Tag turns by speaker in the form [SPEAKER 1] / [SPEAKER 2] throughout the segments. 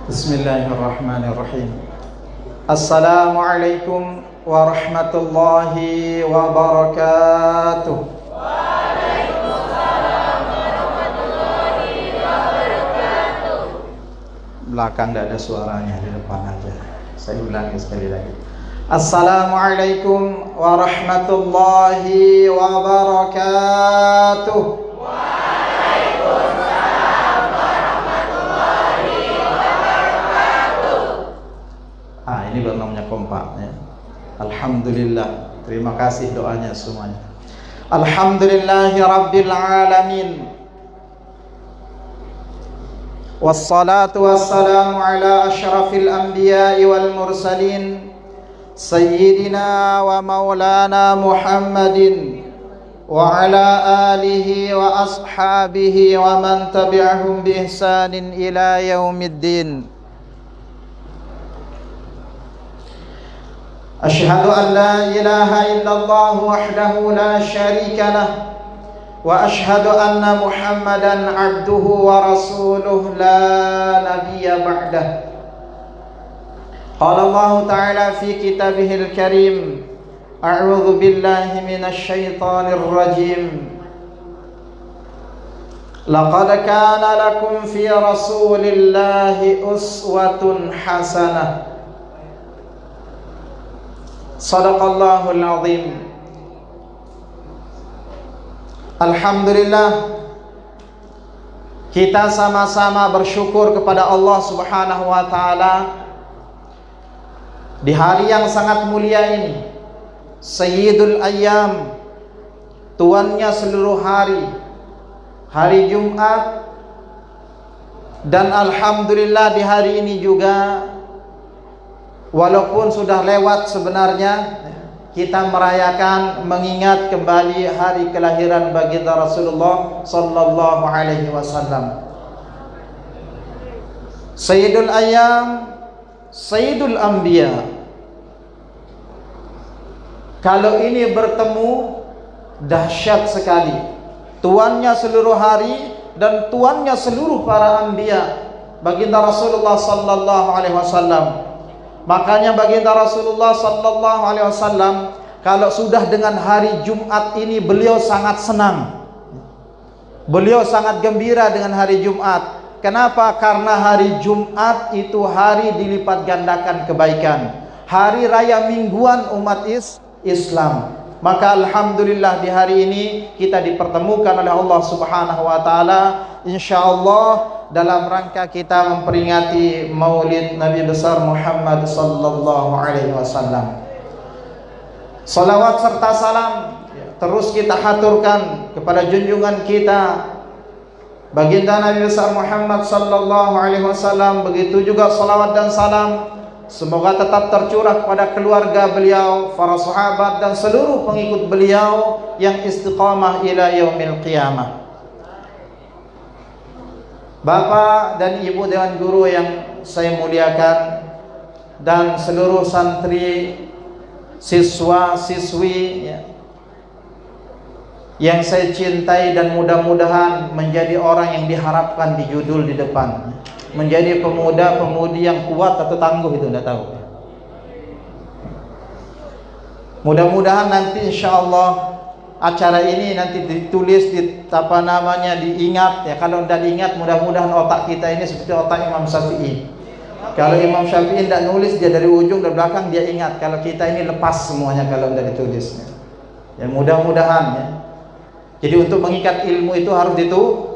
[SPEAKER 1] Bismillahirrahmanirrahim. Assalamualaikum warahmatullahi wabarakatuh.
[SPEAKER 2] Waalaikumsalam warahmatullahi wabarakatuh.
[SPEAKER 1] Belakang tidak ada suaranya, di depan aja. Saya ulangi sekali lagi. Assalamualaikum warahmatullahi wabarakatuh. Ini baru namanya kompak ya. Alhamdulillah. Terima kasih doanya semuanya. Alhamdulillahi rabbil alamin. Wassalatu wassalamu ala asyrafil anbiya'i wal mursalin Sayyidina wa maulana Muhammadin wa ala alihi wa ashabihi wa man tabi'ahum bi ihsanin ila yaumiddin. Asyhadu an la ilaha illallah wahdahu la syarika lah wa asyhadu anna Muhammadan abduhu wa rasuluh la nabiyya ba'dah. Qala Allah ta'ala fi kitabihil karim, a'udzu billahi minasy syaithanir rajim. Laqad kana lakum fi rasulillahi uswatun hasanah. Sadaqallahul azim. Alhamdulillah, kita sama-sama bersyukur kepada Allah Subhanahu wa taala di hari yang sangat mulia ini, Sayyidul Ayyam, tuannya seluruh hari, hari Jumat. Dan alhamdulillah di hari ini juga, walaupun sudah lewat sebenarnya, kita merayakan, mengingat kembali hari kelahiran baginda Rasulullah sallallahu alaihi wasallam. Sayyidul Ayyam, Sayyidul Anbiya. Kalau ini bertemu, dahsyat sekali. Tuannya seluruh hari dan tuannya seluruh para anbiya, baginda Rasulullah sallallahu alaihi wasallam. Makanya baginda Rasulullah sallallahu alaihi wasallam, kalau sudah dengan hari Jumat ini, beliau sangat senang. Beliau sangat gembira dengan hari Jumat. Kenapa? Karena hari Jumat itu hari dilipat gandakan kebaikan, hari raya mingguan umat Islam. Maka alhamdulillah di hari ini kita dipertemukan oleh Allah Subhanahu wa taala, insyaallah dalam rangka kita memperingati Maulid Nabi besar Muhammad sallallahu alaihi wasallam. Salawat serta salam terus kita haturkan kepada junjungan kita baginda Nabi besar Muhammad sallallahu alaihi wasallam. Begitu juga salawat dan salam semoga tetap tercurah kepada keluarga beliau, para sahabat dan seluruh pengikut beliau yang istiqamah ila yaumil qiyamah. Bapak dan Ibu Dewan Guru yang saya muliakan, dan seluruh santri, siswa, siswi yang saya cintai, dan mudah-mudahan menjadi orang yang diharapkan di judul di depan, menjadi pemuda-pemudi yang kuat atau tangguh, itu tidak tahu. Mudah-mudahan nanti insyaallah acara ini nanti ditulis, diingat ya. Kalau tidak diingat, mudah-mudahan otak kita ini seperti otak Imam Syafi'i. Kalau Imam Syafi'i tidak nulis, dia dari ujung dari belakang dia ingat. Kalau kita ini lepas semuanya kalau tidak ditulis ya. Mudah-mudahan ya. Jadi untuk mengikat ilmu itu harus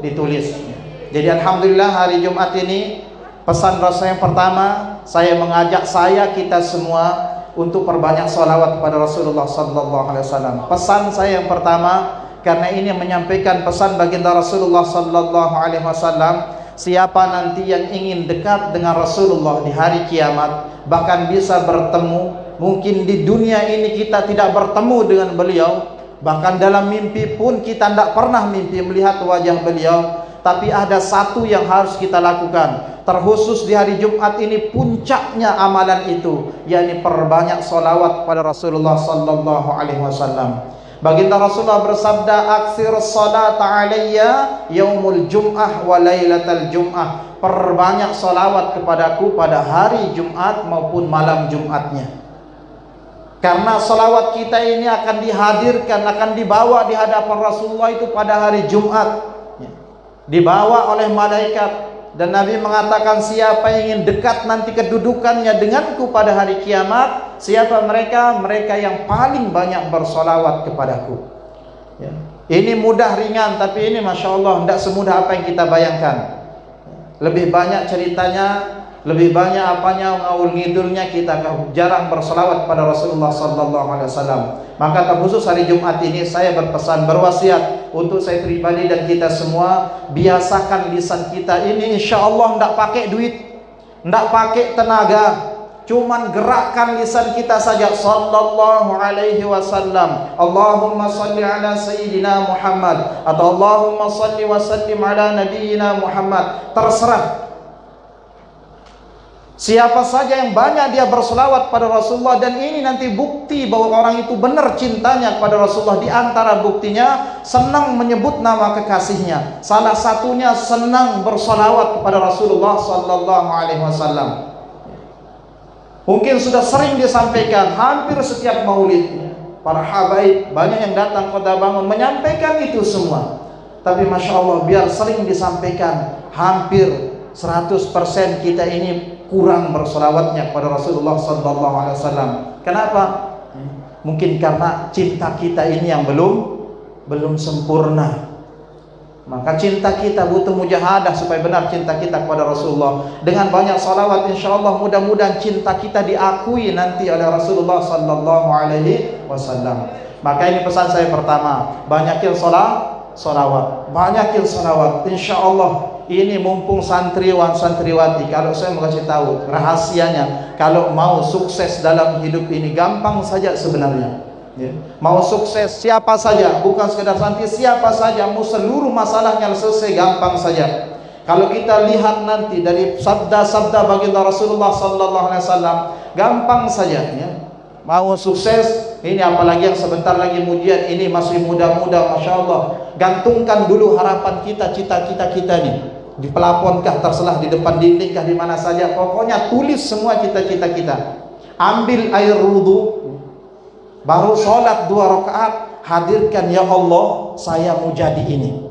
[SPEAKER 1] ditulis ya. Jadi alhamdulillah hari Jumat ini, pesan Rasul yang pertama, saya mengajak kita semua untuk perbanyak sholawat kepada Rasulullah sallallahu alaihi wasallam. Pesan saya yang pertama, karena ini menyampaikan pesan baginda Rasulullah sallallahu alaihi wasallam. Siapa nanti yang ingin dekat dengan Rasulullah di hari kiamat, bahkan bisa bertemu, mungkin di dunia ini kita tidak bertemu dengan beliau, bahkan dalam mimpi pun kita tidak pernah mimpi melihat wajah beliau. Tapi ada satu yang harus kita lakukan, terkhusus di hari Jumat ini, puncaknya amalan itu, yakni perbanyak sholawat pada Rasulullah sallallahu alaihi wasallam. Baginda Rasulullah bersabda, "Aksir salata alayya yaumul jum'ah wa lailatal jum'ah." perbanyak salawat kepadaku pada hari Jumat maupun malam Jumatnya. Karena salawat kita ini akan dihadirkan, akan dibawa di hadapan Rasulullah itu pada hari Jumat, dibawa oleh malaikat. Dan Nabi mengatakan, siapa yang ingin dekat nanti kedudukannya denganku pada hari kiamat, siapa mereka? Mereka yang paling banyak bersolawat kepadaku. Ya. Ini mudah ringan, tapi ini Masya Allah tidak semudah apa yang kita bayangkan. Lebih banyak ceritanya, lebih banyak apanya, ngaul ngidulnya, kita jarang bersolawat pada Rasulullah SAW. Maka terkhusus hari Jumat ini saya berpesan, berwasiat untuk saya pribadi dan kita semua, biasakan lisan kita ini insya Allah tidak pakai duit, tidak pakai tenaga, cuman gerakkan lisan kita saja. Sallallahu alaihi wasallam, Allahumma salli ala Sayyidina Muhammad, atau Allahumma salli wa sallim ala Nabiyyina Muhammad. Terserah siapa saja yang banyak dia berselawat pada Rasulullah, dan ini nanti bukti bahwa orang itu benar cintanya kepada Rasulullah. Di antara buktinya, senang menyebut nama kekasihnya. Salah satunya senang berselawat kepada Rasulullah sallallahu alaihi wasallam. Mungkin sudah sering disampaikan hampir setiap maulid. Para habaib banyak yang datang Kota Bangun menyampaikan itu semua. Tapi Masya Allah, biar sering disampaikan, hampir 100% kita ini kurang bersolawatnya kepada Rasulullah sallallahu alaihi wasallam. Kenapa? Mungkin karena cinta kita ini yang belum sempurna. Maka cinta kita butuh mujahadah supaya benar cinta kita kepada Rasulullah. Dengan banyak salawat insyaallah mudah-mudahan cinta kita diakui nanti oleh Rasulullah sallallahu alaihi wasallam. Maka ini pesan saya pertama, banyakin salawat, banyakin salawat. Insyaallah ini mumpung santriwan santriwati, kalau saya mau kasih tahu rahasianya, kalau mau sukses dalam hidup ini gampang saja sebenarnya. Ya. Mau sukses siapa saja, bukan sekedar santri, siapa saja, mau seluruh masalahnya selesai gampang saja. Kalau kita lihat nanti dari sabda-sabda baginda Rasulullah sallallahu alaihi wasallam, gampang saja ya. Mau sukses ini, apalagi yang sebentar lagi ujian ini, masih muda-muda, Masya Allah. Gantungkan dulu harapan kita, cita-cita kita nih di pelaponkah, terselah di depan dindingkah, di mana saja, pokoknya tulis semua cita-cita kita. Ambil air wudu, baru sholat 2 rakaat, hadirkan, ya Allah, saya mau jadi ini,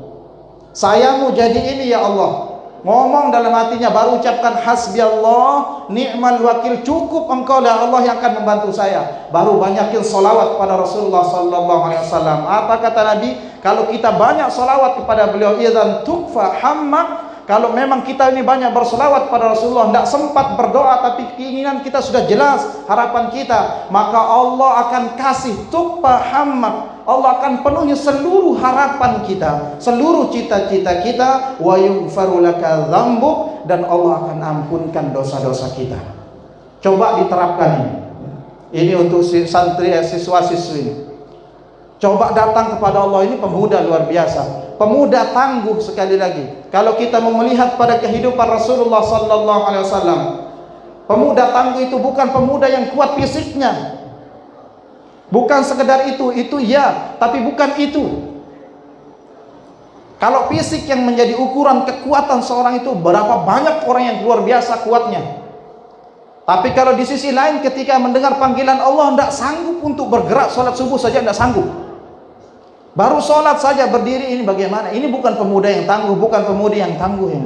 [SPEAKER 1] saya mau jadi ini ya Allah. Ngomong dalam hatinya, baru ucapkan hasbi Allah ni'mal wakil, cukup engkau ya Allah yang akan membantu saya. Baru banyakin solawat pada Rasulullah sallallahu alaihi wasallam. Apa kata Nabi? Kalau kita banyak solawat kepada beliau, idzan tukfa hammak, kalau memang kita ini banyak bersolawat pada Rasulullah, tidak sempat berdoa tapi keinginan kita sudah jelas, harapan kita, maka Allah akan kasih tukfa hammak, Allah akan penuhi seluruh harapan kita, seluruh cita-cita kita, wa yughfaru laka dzambuk, dan Allah akan ampunkan dosa-dosa kita. Coba diterapkan ini. Ini untuk santri, siswa-siswi. Coba datang kepada Allah, ini pemuda luar biasa, pemuda tangguh. Sekali lagi, kalau kita mau melihat pada kehidupan Rasulullah sallallahu alaihi wasallam, pemuda tangguh itu bukan pemuda yang kuat fisiknya, bukan sekedar itu ya, tapi bukan itu. Kalau fisik yang menjadi ukuran kekuatan seorang itu, berapa banyak orang yang luar biasa kuatnya. Tapi kalau di sisi lain ketika mendengar panggilan Allah, tidak sanggup untuk bergerak, sholat subuh saja tidak sanggup. Baru sholat saja berdiri, ini bagaimana? Ini bukan pemuda yang tangguh, bukan pemuda yang tangguh yang.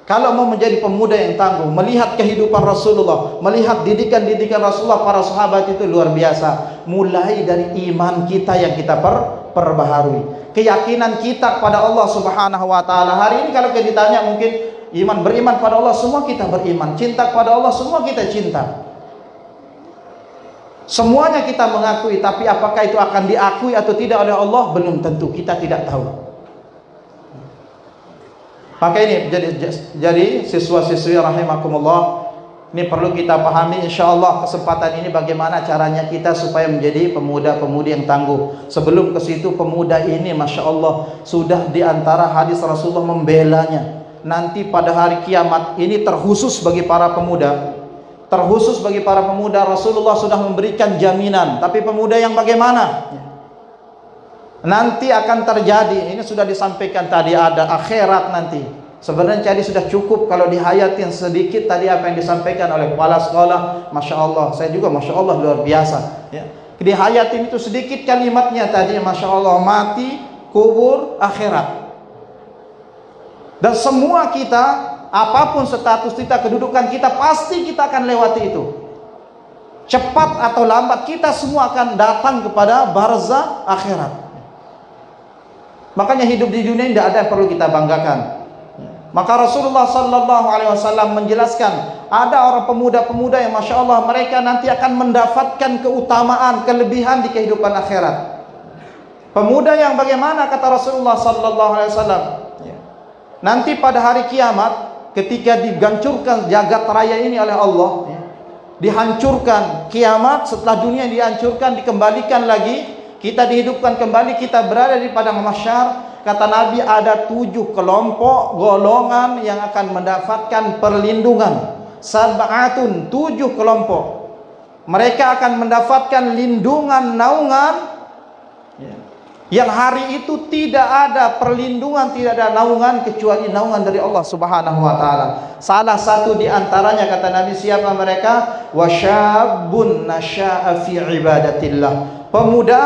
[SPEAKER 1] Kalau mau menjadi pemuda yang tangguh, melihat kehidupan Rasulullah, melihat didikan-didikan Rasulullah, para sahabat itu luar biasa. Mulai dari iman kita yang kita perbaharui, keyakinan kita kepada Allah Subhanahu wa taala. Hari ini kalau kita ditanya, mungkin beriman pada Allah, semua kita beriman. Cinta kepada Allah, semua kita cinta. Semuanya kita mengakui, tapi apakah itu akan diakui atau tidak oleh Allah? Belum tentu, kita tidak tahu. Maka ini jadi siswa-siswi rahimakumullah, ini perlu kita pahami. Insyaallah kesempatan ini bagaimana caranya kita supaya menjadi pemuda-pemudi yang tangguh. Sebelum ke situ, pemuda ini Masya Allah sudah diantara hadis Rasulullah membelanya. Nanti pada hari kiamat ini terkhusus bagi para pemuda. Terkhusus bagi para pemuda, Rasulullah sudah memberikan jaminan. Tapi pemuda yang bagaimana? nanti akan terjadi. Ini sudah disampaikan tadi, ada akhirat nanti. Sebenarnya jadi sudah cukup kalau dihayatin sedikit tadi apa yang disampaikan oleh kepala sekolah. Masya Allah, saya juga Masya Allah luar biasa ya. Dihayatin itu sedikit kalimatnya tadi, Masya Allah, mati, kubur, akhirat. Dan semua kita, apapun status kita, kedudukan kita, pasti kita akan lewati itu. Cepat atau lambat kita semua akan datang kepada barzah akhirat. Makanya hidup di dunia tidak ada yang perlu kita banggakan. Maka Rasulullah sallallahu alaihi wasallam menjelaskan, ada orang pemuda-pemuda yang Masya Allah mereka nanti akan mendapatkan keutamaan, kelebihan di kehidupan akhirat. Pemuda yang bagaimana, kata Rasulullah sallallahu alaihi wasallam, nanti pada hari kiamat ketika dihancurkan jagat raya ini oleh Allah, dihancurkan kiamat, setelah dunia dihancurkan, dikembalikan lagi, kita dihidupkan kembali, kita berada di padang mahsyar. Kata Nabi, ada 7 kelompok golongan yang akan mendapatkan perlindungan. Sab'atun, 7 kelompok. Mereka akan mendapatkan lindungan, naungan, yang hari itu tidak ada perlindungan, tidak ada naungan kecuali naungan dari Allah Subhanahu wa taala. Salah satu di antaranya, kata Nabi, siapa mereka? Wasyabun nasya'a fi ibadatillah. Pemuda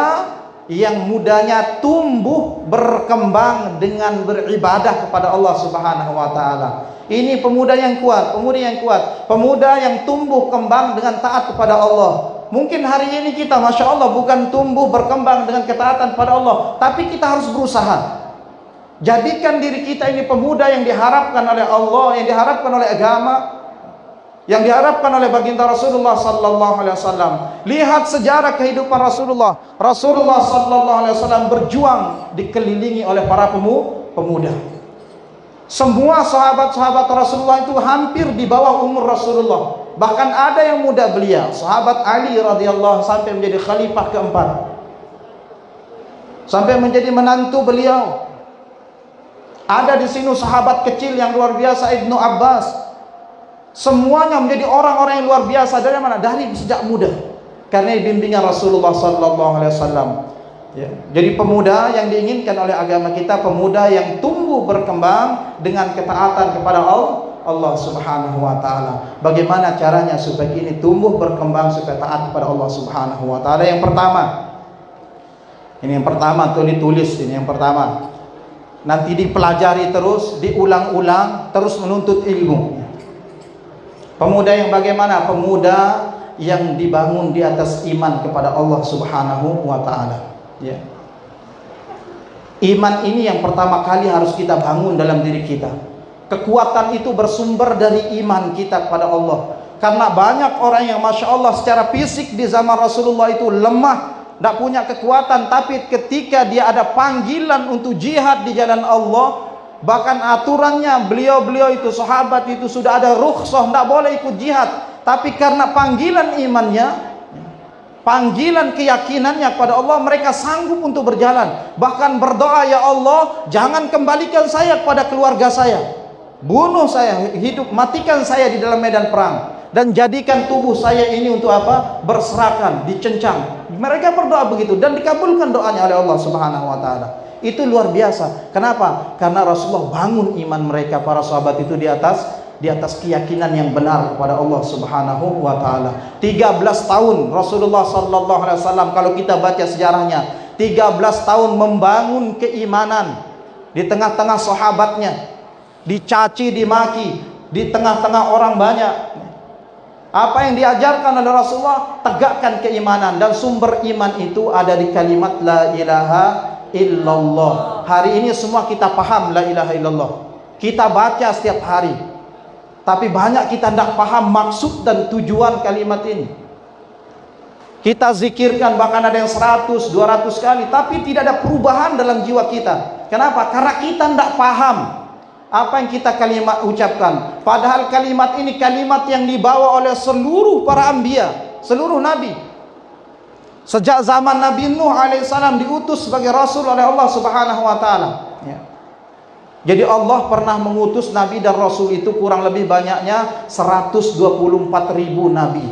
[SPEAKER 1] yang mudanya tumbuh berkembang dengan beribadah kepada Allah Subhanahu wa taala. Ini pemuda yang kuat, pemuda yang tumbuh kembang dengan taat kepada Allah. Mungkin hari ini kita Masya Allah bukan tumbuh berkembang dengan ketaatan pada Allah, tapi kita harus berusaha. Jadikan diri kita ini pemuda yang diharapkan oleh Allah, yang diharapkan oleh agama, yang diharapkan oleh baginda Rasulullah sallallahu alaihi wasallam. Lihat sejarah kehidupan Rasulullah. Rasulullah sallallahu alaihi wasallam berjuang dikelilingi oleh para pemuda. Semua sahabat-sahabat Rasulullah itu hampir di bawah umur Rasulullah. Bahkan ada yang muda belia, sahabat Ali radhiyallahu sampai menjadi khalifah keempat, sampai menjadi menantu beliau. Ada di sini sahabat kecil yang luar biasa, Ibnu Abbas. Semuanya menjadi orang-orang yang luar biasa. Dari mana? Dari sejak muda, karena bimbingan Rasulullah sallallahu alaihi wasallam. Ya. Jadi pemuda yang diinginkan oleh agama kita, pemuda yang tumbuh berkembang dengan ketaatan kepada Allah Subhanahu wa taala. Bagaimana caranya supaya ini tumbuh berkembang supaya taat kepada Allah Subhanahu wa taala? Yang pertama, ini yang pertama, tulis ini yang pertama. Nanti dipelajari terus, diulang-ulang, terus menuntut ilmu. Pemuda yang bagaimana? Pemuda yang dibangun di atas iman kepada Allah Subhanahu wa taala. Ya. Iman ini yang pertama kali harus kita bangun dalam diri kita. Kekuatan itu bersumber dari iman kita kepada Allah. Karena banyak orang yang Masya Allah secara fisik di zaman Rasulullah itu lemah, tidak punya kekuatan, tapi ketika dia ada panggilan untuk jihad di jalan Allah, bahkan aturannya beliau itu sahabat itu sudah ada rukhsah, tidak boleh ikut jihad, tapi karena panggilan imannya, panggilan keyakinannya kepada Allah, mereka sanggup untuk berjalan. Bahkan berdoa, ya Allah, jangan kembalikan saya kepada keluarga saya, bunuh saya hidup, matikan saya di dalam medan perang, dan jadikan tubuh saya ini untuk apa? Berserakan, dikencang. Mereka berdoa begitu dan dikabulkan doanya oleh Allah Subhanahu wa taala. Itu luar biasa. Kenapa? Karena Rasulullah bangun iman mereka, para sahabat itu di atas keyakinan yang benar kepada Allah Subhanahu wa taala. 13 tahun Rasulullah sallallahu alaihi wasallam, kalau kita baca sejarahnya, 13 tahun membangun keimanan di tengah-tengah sahabatnya, dicaci, dimaki di tengah-tengah orang banyak. Apa yang diajarkan oleh Rasulullah? Tegakkan keimanan, dan sumber iman itu ada di kalimat la ilaha illallah. Hari ini semua kita paham la ilaha illallah, kita baca setiap hari, tapi banyak kita tidak paham maksud dan tujuan kalimat ini. Kita zikirkan bahkan ada yang 100, 200 kali, tapi tidak ada perubahan dalam jiwa kita. Kenapa? Karena kita tidak paham apa yang kita kalimat ucapkan. Padahal kalimat ini kalimat yang dibawa oleh seluruh para anbiya, seluruh nabi. Sejak zaman Nabi Nuh alaihissalam diutus sebagai rasul oleh Allah Subhanahu wa taala. Ya. Jadi Allah pernah mengutus nabi dan rasul itu kurang lebih banyaknya 124.000 nabi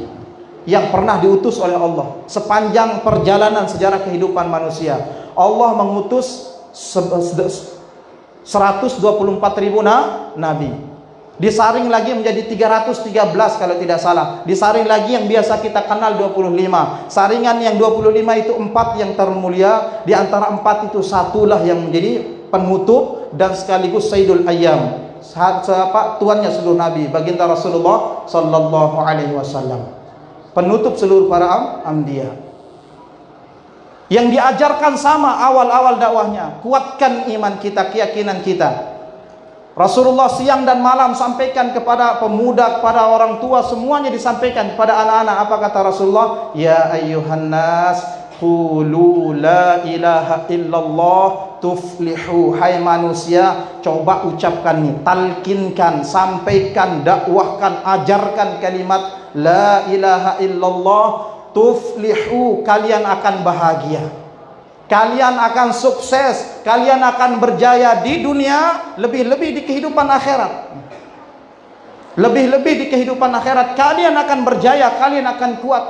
[SPEAKER 1] yang pernah diutus oleh Allah sepanjang perjalanan sejarah kehidupan manusia. Allah mengutus 124.000 nabi. Disaring lagi menjadi 313 kalau tidak salah. Disaring lagi yang biasa kita kenal 25. Saringan yang 25 itu 4 yang termulia. Di antara 4 itu satulah yang menjadi penutup dan sekaligus Sayyidul Ayyam. Tuannya seluruh nabi, baginda Rasulullah sallallahu alaihi wasallam. Penutup seluruh para anbiya. Yang diajarkan sama awal-awal dakwahnya, kuatkan iman kita, keyakinan kita. Rasulullah siang dan malam sampaikan kepada pemuda, kepada orang tua, semuanya disampaikan kepada anak-anak. Apa kata Rasulullah? Ya ayyuhan nas, qulu la ilaha illallah tuflihu. Hai manusia, coba ucapkan nih, talkinkan, sampaikan, dakwahkan, ajarkan kalimat la ilaha illallah tuflihu. Kalian akan bahagia, kalian akan sukses, kalian akan berjaya di dunia, lebih-lebih di kehidupan akhirat. Lebih-lebih di kehidupan akhirat kalian akan berjaya, kalian akan kuat.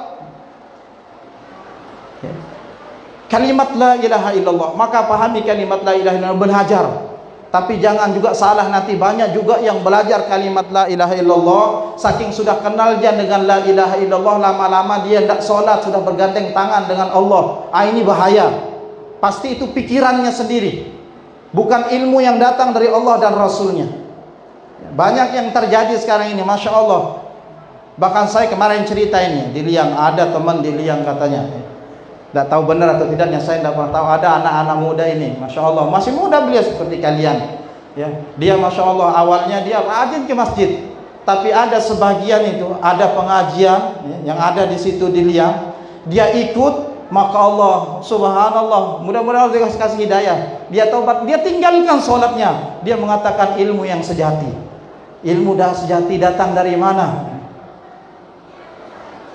[SPEAKER 1] Kalimat la ilaha illallah, maka pahami kalimat la ilaha illallah, belajar. Tapi jangan juga salah, nanti banyak juga yang belajar kalimat la ilaha illallah, saking sudah kenal dia dengan la ilaha illallah, lama-lama dia tidak sholat, sudah bergandeng tangan dengan Allah. Ini bahaya. Pasti itu pikirannya sendiri, bukan ilmu yang datang dari Allah dan Rasulnya. Banyak yang terjadi sekarang ini, Masya Allah. Bahkan saya kemarin cerita ini di Liang, ada teman di Liang katanya, tidak tahu benar atau tidaknya, saya tidak pernah tahu. Ada anak-anak muda ini, Masya Allah, masih muda beliau seperti kalian ya. Dia Masya Allah, awalnya dia rajin ke masjid, tapi ada sebagian itu, ada pengajian ya, yang ada di situ di Liang, dia ikut. Maka Allah subhanallah, mudah-mudahan Allah kasih hidayah, dia taubat, dia tinggalkan sholatnya. Dia mengatakan ilmu yang sejati, ilmu sejati datang dari mana?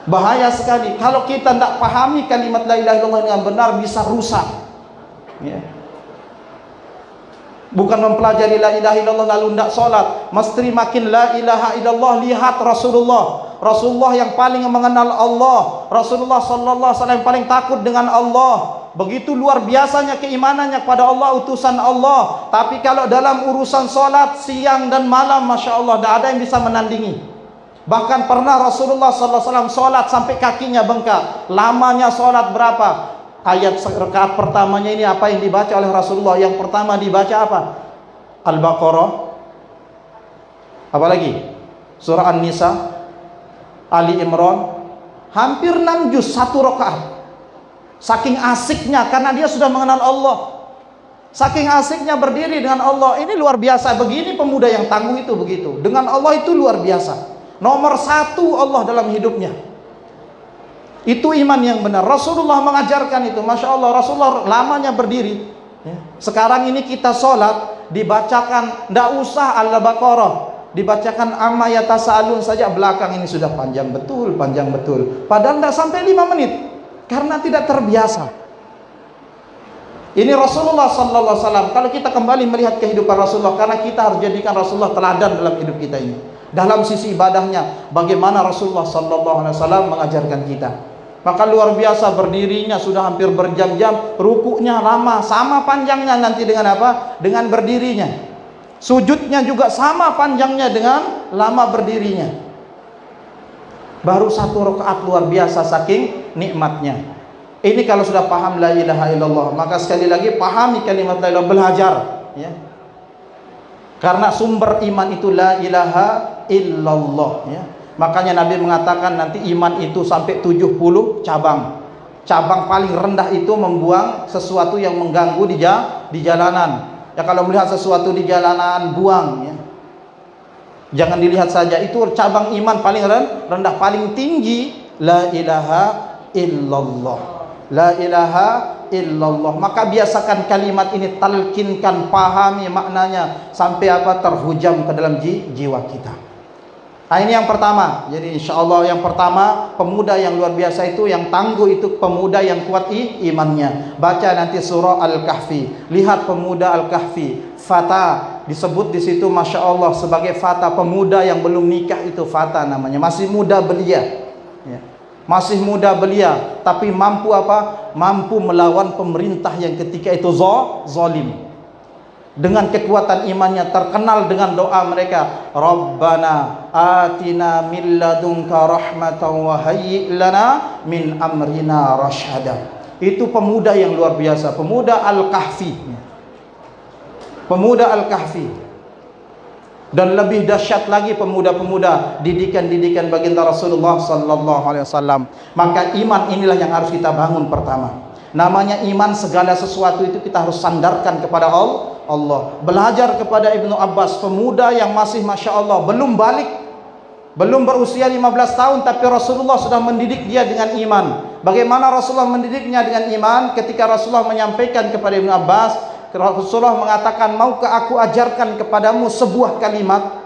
[SPEAKER 1] Bahaya sekali kalau kita tidak pahami kalimat la ilaha illallah dengan benar, bisa rusak ya. Bukan mempelajari la ilaha illallah lalu tidak sholat, mesti makin la ilaha illallah. Lihat Rasulullah yang paling mengenal Allah, Rasulullah sallallahu alaihi wasallam yang paling takut dengan Allah. Begitu luar biasanya keimanannya kepada Allah, utusan Allah. Tapi kalau dalam urusan sholat siang dan malam, Masya Allah, tidak ada yang bisa menandingi. Bahkan pernah Rasulullah sallallahu alaihi wasallam sholat sampai kakinya bengkak. Lamanya sholat berapa? Ayat rakaat pertamanya ini apa yang dibaca oleh Rasulullah? Yang pertama dibaca apa? Al-Baqarah. Apalagi? Surah An-Nisa, Ali Imran. Hampir 6 juz satu rakaat. Saking asiknya, karena dia sudah mengenal Allah. Saking asiknya berdiri dengan Allah. Ini luar biasa. Begini pemuda yang tangguh itu begitu. Dengan Allah itu luar biasa. Nomor 1 Allah dalam hidupnya. Itu iman yang benar. Rasulullah mengajarkan itu. Masya Allah, Rasulullah lamanya berdiri ya. Sekarang ini kita sholat, dibacakan tidak usah Al-Baqarah, dibacakan amma yatasaalun saja, belakang ini sudah panjang betul, panjang betul. Padahal tidak sampai 5 menit, karena tidak terbiasa. Ini Rasulullah sallallahu alaihi wasallam. Kalau kita kembali melihat kehidupan Rasulullah, karena kita harus jadikan Rasulullah teladan dalam hidup kita ini. Dalam sisi ibadahnya, bagaimana Rasulullah sallallahu alaihi wasallam mengajarkan kita. Maka luar biasa, berdirinya sudah hampir berjam-jam, rukuknya lama, sama panjangnya nanti dengan apa? Dengan berdirinya. Sujudnya juga sama panjangnya dengan lama berdirinya. Baru 1 rakaat luar biasa saking nikmatnya. Ini kalau sudah paham la ilaha illallah, maka sekali lagi pahami kalimat la ilaha, belajar ya. Karena sumber iman itu la ilaha illallah ya. Makanya Nabi mengatakan nanti iman itu sampai 70 cabang. Cabang paling rendah itu membuang sesuatu yang mengganggu di jalanan. Ya, kalau melihat sesuatu di jalanan, buang ya. Jangan dilihat saja. Itu cabang iman paling rendah, paling tinggi la ilaha illallah. La ilaha illallah. Maka biasakan kalimat ini, talkinkan, pahami maknanya sampai apa? Terhujam ke dalam jiwa kita. Nah, ini yang pertama. Jadi insya Allah yang pertama, pemuda yang luar biasa itu, yang tangguh itu pemuda yang kuat imannya. Baca nanti surah Al-Kahfi. Lihat pemuda Al-Kahfi, fata disebut di situ, Masya Allah, sebagai fata, pemuda yang belum nikah itu fata namanya, masih muda belia ya. masih muda belia, tapi mampu apa? Mampu melawan pemerintah yang ketika itu zalim. Dengan kekuatan imannya, terkenal dengan doa mereka, Rabbana atina min ladunka rahmatan wa hayyi' lana min amrina rasyada. Itu pemuda yang luar biasa, pemuda Al-Kahfi. Pemuda Al-Kahfi. Dan lebih dahsyat lagi pemuda-pemuda didikan-didikan baginda Rasulullah sallallahu alaihi wasallam. Maka iman inilah yang harus kita bangun pertama. Namanya iman, segala sesuatu itu kita harus sandarkan kepada Allah. Belajar kepada Ibnu Abbas, pemuda yang masih Masya Allah belum balik, belum berusia 15 tahun, tapi Rasulullah sudah mendidik dia dengan iman. Bagaimana Rasulullah mendidiknya dengan iman? Ketika Rasulullah menyampaikan kepada Ibnu Abbas, Rasulullah mengatakan, maukah aku ajarkan kepadamu sebuah kalimat?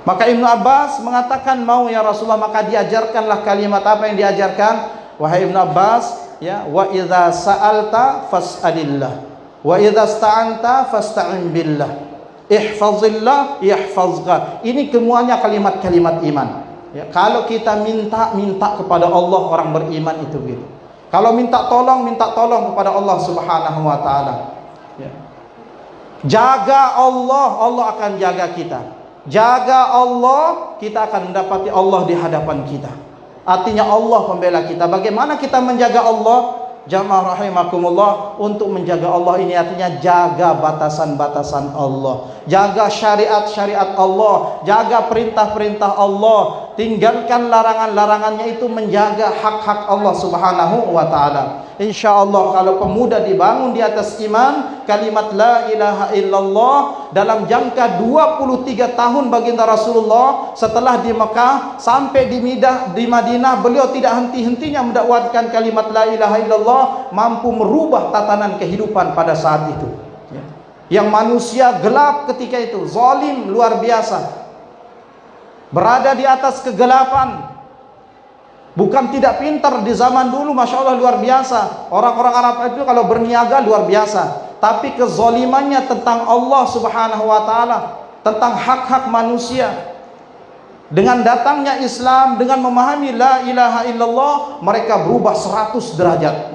[SPEAKER 1] Maka Ibnu Abbas mengatakan, mau ya Rasulullah. Maka diajarkanlah kalimat. Apa yang diajarkan? Wahai Ibnu Abbas, ya, wa idza sa'alta fas'alillah, wa idza sta'anta fasta'in billah, ihfazillah yahfazka. Ini semuanya kalimat-kalimat iman. Ya, kalau kita minta kepada Allah, orang beriman itu gitu. Kalau minta tolong kepada Allah Subhanahu wa taala. Ya. Jaga Allah, Allah akan jaga kita. Jaga Allah, kita akan mendapati Allah di hadapan kita. Artinya Allah pembela kita. Bagaimana kita menjaga Allah? Jamaah rahimakumullah, untuk menjaga Allah ini artinya jaga batasan-batasan Allah, jaga syariat-syariat Allah, jaga perintah-perintah Allah, tinggalkan larangan-larangannya, itu menjaga hak-hak Allah Subhanahu wa taala. Insyaallah kalau pemuda dibangun di atas iman, kalimat la ilaha illallah, dalam jangka 23 tahun baginda Rasulullah setelah di Mekah sampai di Madinah, beliau tidak henti-hentinya mendakwahkan kalimat la ilaha illallah, mampu merubah tatanan kehidupan pada saat itu. Yang manusia gelap ketika itu, zalim luar biasa, berada di atas kegelapan. Bukan tidak pintar di zaman dulu, Masya Allah luar biasa. Orang-orang Arab itu kalau berniaga luar biasa. Tapi kezalimannya tentang Allah Subhanahu wa ta'ala, tentang hak-hak manusia. Dengan datangnya Islam, dengan memahami la ilaha illallah, mereka berubah 100 derajat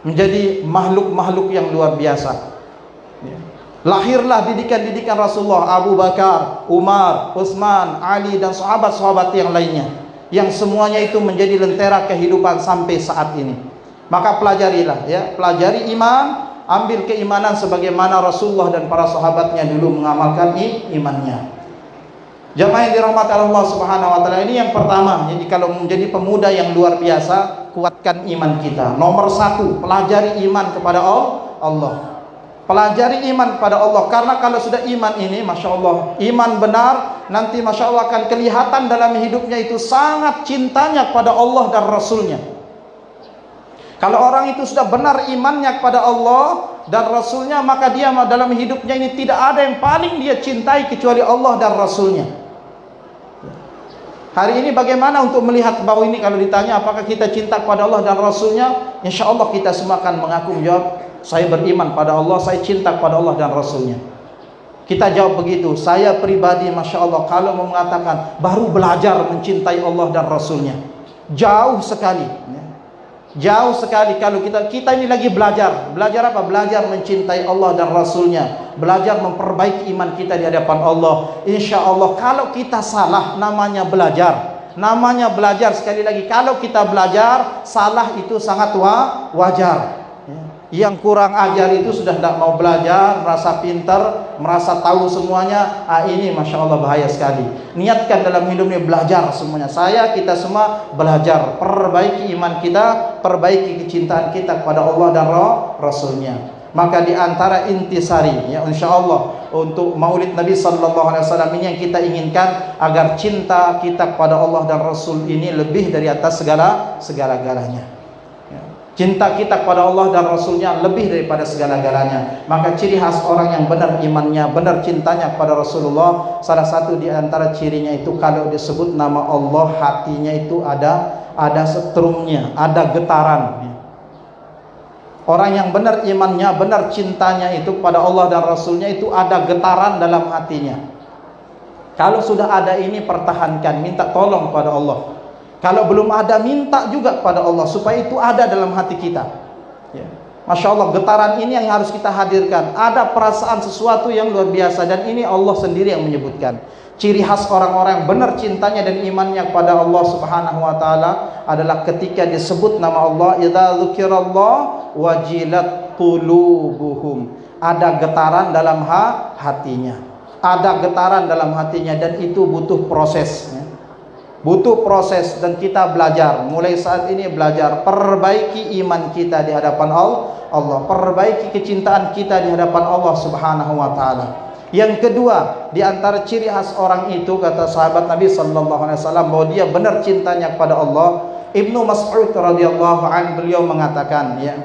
[SPEAKER 1] menjadi makhluk-makhluk yang luar biasa. Lahirlah didikan-didikan Rasulullah, Abu Bakar, Umar, Utsman, Ali, dan sahabat-sahabat yang lainnya, yang semuanya itu menjadi lentera kehidupan sampai saat ini. Maka pelajarilah, ya, pelajari iman, ambil keimanan sebagaimana Rasulullah dan para sahabatnya dulu mengamalkan imannya. Jamaah yang dirahmati Allah Subhanahu wa taala, ini yang pertama. Jadi kalau menjadi pemuda yang luar biasa, kuatkan iman kita. Nomor 1, pelajari iman kepada Allah. Pelajari iman kepada Allah, karena kalau sudah iman ini, Masya Allah, iman benar, nanti Masya Allah akan kelihatan dalam hidupnya itu sangat cintanya kepada Allah dan Rasulnya. Kalau orang itu sudah benar imannya kepada Allah dan Rasulnya, maka dia dalam hidupnya ini tidak ada yang paling dia cintai kecuali Allah dan Rasulnya. Hari ini bagaimana untuk melihat bahwa ini, kalau ditanya apakah kita cinta kepada Allah dan Rasulnya, insya Allah kita semua akan mengaku menjawab, saya beriman pada Allah, saya cinta kepada Allah dan Rasulnya. Kita jawab begitu. Saya pribadi Masya Allah kalau mau mengatakan baru belajar mencintai Allah dan Rasulnya, jauh sekali. Jauh sekali. Kalau kita ini lagi belajar apa? Belajar mencintai Allah dan Rasulnya, belajar memperbaiki iman kita di hadapan Allah. Insya Allah kalau kita salah, namanya belajar. Namanya belajar, sekali lagi, kalau kita belajar salah itu sangat wajar. Yang kurang ajar itu sudah tidak mau belajar, merasa pintar, merasa tahu semuanya. Ini Masya Allah bahaya sekali. Niatkan dalam hidup ini belajar semuanya. Kita semua belajar, perbaiki iman kita, perbaiki kecintaan kita kepada Allah dan Rasulnya. Maka di antara intisari, ya, insya Allah untuk Maulid Nabi Sallallahu Alaihi Wasallam ini yang kita inginkan agar cinta kita kepada Allah dan Rasul ini lebih dari atas segala-galanya. Cinta kita kepada Allah dan Rasulnya lebih daripada segala-galanya. Maka ciri khas orang yang benar imannya, benar cintanya kepada Rasulullah, salah satu di antara cirinya itu kalau disebut nama Allah, hatinya itu ada setrumnya, ada getaran. Orang yang benar imannya, benar cintanya itu kepada Allah dan Rasulnya, itu ada getaran dalam hatinya. Kalau sudah ada ini, pertahankan, minta tolong pada Allah. Kalau belum ada, minta juga pada Allah supaya itu ada dalam hati kita. Ya. Masya Allah, getaran ini yang harus kita hadirkan. Ada perasaan sesuatu yang luar biasa, dan ini Allah sendiri yang menyebutkan. Ciri khas orang-orang yang benar cintanya dan imannya kepada Allah Subhanahu wa taala adalah ketika disebut nama Allah, idza dzukirallah wajilat qulubuhum. Ada getaran dalam hatinya. Ada getaran dalam hatinya, dan itu butuh proses, ya. Butuh proses, dan kita belajar. Mulai saat ini belajar, perbaiki iman kita di hadapan Allah, perbaiki kecintaan kita di hadapan Allah Subhanahu wa taala. Yang kedua, di antara ciri khas orang itu, kata sahabat Nabi sallallahu alaihi wasallam, bahwa dia benar cintanya kepada Allah. Ibnu Mas'ud radhiyallahu anhu, beliau mengatakan, ya,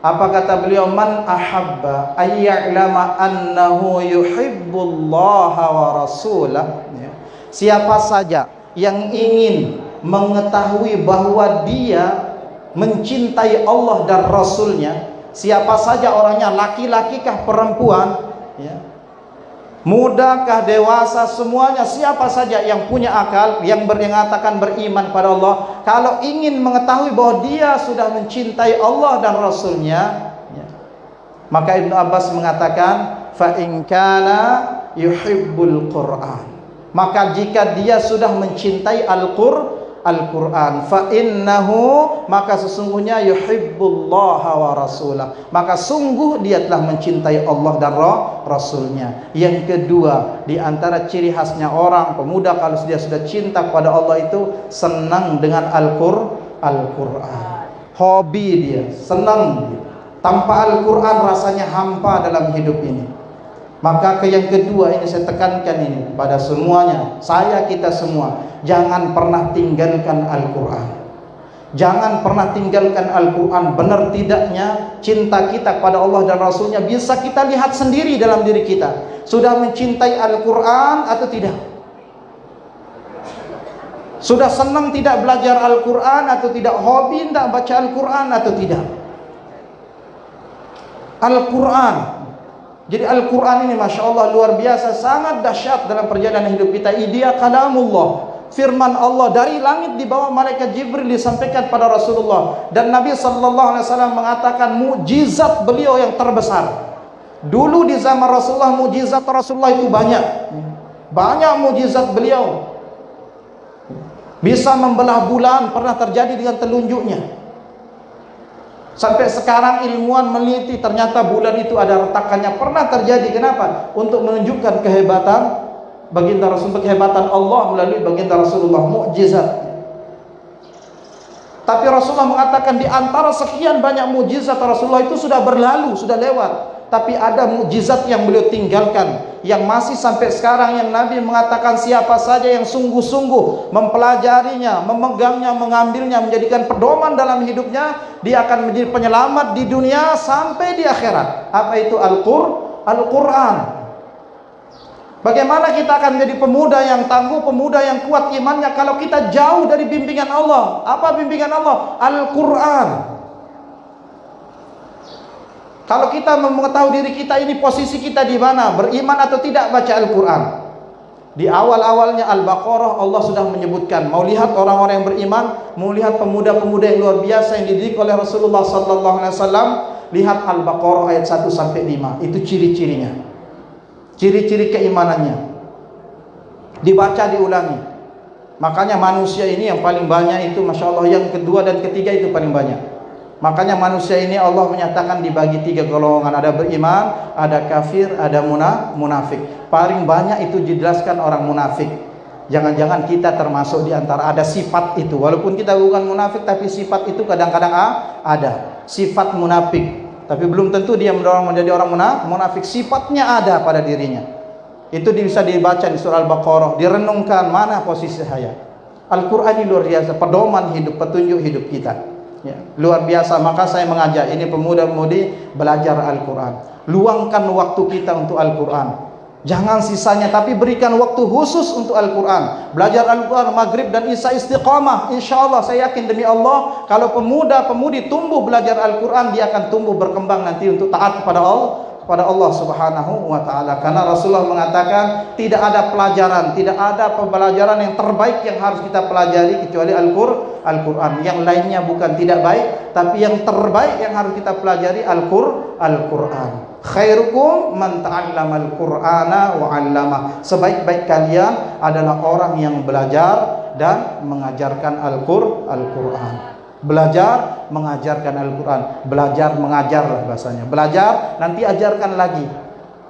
[SPEAKER 1] apa kata beliau, man ahabba ayya'lama annahu yuhibbullaha wa rasulah, ya. Siapa saja yang ingin mengetahui bahwa dia mencintai Allah dan Rasulnya, siapa saja orangnya, laki-laki kah perempuan, ya, muda kah dewasa, semuanya, siapa saja yang punya akal, yang mengatakan beriman pada Allah, kalau ingin mengetahui bahwa dia sudah mencintai Allah dan Rasulnya, ya, maka Ibnu Abbas mengatakan, fa in kana yuhibbul Qur'an, maka jika dia sudah mencintai Al-Quran, fa innahu, maka sesungguhnya yuhibbullaha wa rasulah, maka sungguh dia telah mencintai Allah dan Rasulnya. Yang kedua, di antara ciri khasnya orang pemuda kalau dia sudah cinta kepada Allah itu senang dengan Al-Quran. Hobi dia, senang. Tanpa Al-Quran rasanya hampa dalam hidup ini. Maka yang kedua ini saya tekankan ini pada semuanya, kita semua, jangan pernah tinggalkan Al-Quran. Jangan pernah tinggalkan Al-Quran. Benar tidaknya cinta kita kepada Allah dan Rasulnya bisa kita lihat sendiri dalam diri kita. Sudah mencintai Al-Quran atau tidak? Sudah senang tidak belajar Al-Quran atau tidak? Hobi tidak baca Al-Quran atau tidak? Al-Quran. Jadi Al-Quran ini Masya Allah luar biasa, sangat dahsyat dalam perjalanan hidup kita. Dia kalamullah, firman Allah dari langit di bawah malaikat Jibril disampaikan pada Rasulullah. Dan Nabi SAW mengatakan mukjizat beliau yang terbesar. Dulu di zaman Rasulullah, mukjizat Rasulullah itu banyak. Banyak mukjizat beliau. Bisa membelah bulan, pernah terjadi dengan telunjuknya. Sampai sekarang ilmuwan meneliti, ternyata bulan itu ada retakannya, pernah terjadi. Kenapa? Untuk menunjukkan kehebatan baginda Rasul, kehebatan Allah melalui baginda Rasulullah, mukjizat. Tapi Rasulullah mengatakan di antara sekian banyak mukjizat Rasulullah itu sudah berlalu, sudah lewat. Tapi ada mukjizat yang beliau tinggalkan, yang masih sampai sekarang, yang Nabi mengatakan siapa saja yang sungguh-sungguh mempelajarinya, memegangnya, mengambilnya, menjadikan pedoman dalam hidupnya, dia akan menjadi penyelamat di dunia sampai di akhirat. Apa itu Al-Quran? Bagaimana kita akan menjadi pemuda yang tangguh, pemuda yang kuat imannya kalau kita jauh dari bimbingan Allah? Apa bimbingan Allah? Al-Quran. Kalau kita mengetahui diri kita ini, posisi kita di mana, beriman atau tidak baca Al-Quran. Di awal-awalnya Al-Baqarah Allah sudah menyebutkan, mau lihat orang-orang yang beriman, mau lihat pemuda-pemuda yang luar biasa yang dididik oleh Rasulullah SAW, lihat Al-Baqarah ayat 1 sampai 5. Itu ciri-cirinya, ciri-ciri keimanannya. Dibaca, diulangi. Makanya manusia ini yang paling banyak itu Masya Allah, yang kedua dan ketiga itu paling banyak. Makanya manusia ini Allah menyatakan dibagi 3 golongan. Ada beriman, ada kafir, ada munafik. Paling banyak itu dijelaskan orang munafik. Jangan-jangan kita termasuk di antara ada sifat itu. Walaupun kita bukan munafik, tapi sifat itu kadang-kadang ada. Sifat munafik. Tapi belum tentu dia mendorong menjadi orang munafik. Sifatnya ada pada dirinya. Itu bisa dibaca di surah Al-Baqarah. Direnungkan, mana posisi saya. Al-Quran ini luar biasa, pedoman hidup, petunjuk hidup kita. Ya, luar biasa. Maka saya mengajak ini pemuda-pemudi belajar Al-Quran. Luangkan waktu kita untuk Al-Quran. Jangan sisanya, tapi berikan waktu khusus untuk Al-Quran. Belajar Al-Quran maghrib dan isya istiqamah. Insya Allah saya yakin demi Allah, kalau pemuda-pemudi tumbuh belajar Al-Quran, dia akan tumbuh berkembang nanti untuk taat kepada pada Allah Subhanahu wa taala. Karena Rasulullah mengatakan tidak ada pelajaran, tidak ada pembelajaran yang terbaik yang harus kita pelajari kecuali Al-Qur'an. Yang lainnya bukan tidak baik, tapi yang terbaik yang harus kita pelajari Al-Qur'an. Khairukum man ta'allamal Qur'ana wa 'allama. Sebaik-baik kalian adalah orang yang belajar dan mengajarkan Al-Qur'an. Belajar, mengajarkan Al-Quran. Belajar, mengajar bahasanya. Belajar, nanti ajarkan lagi.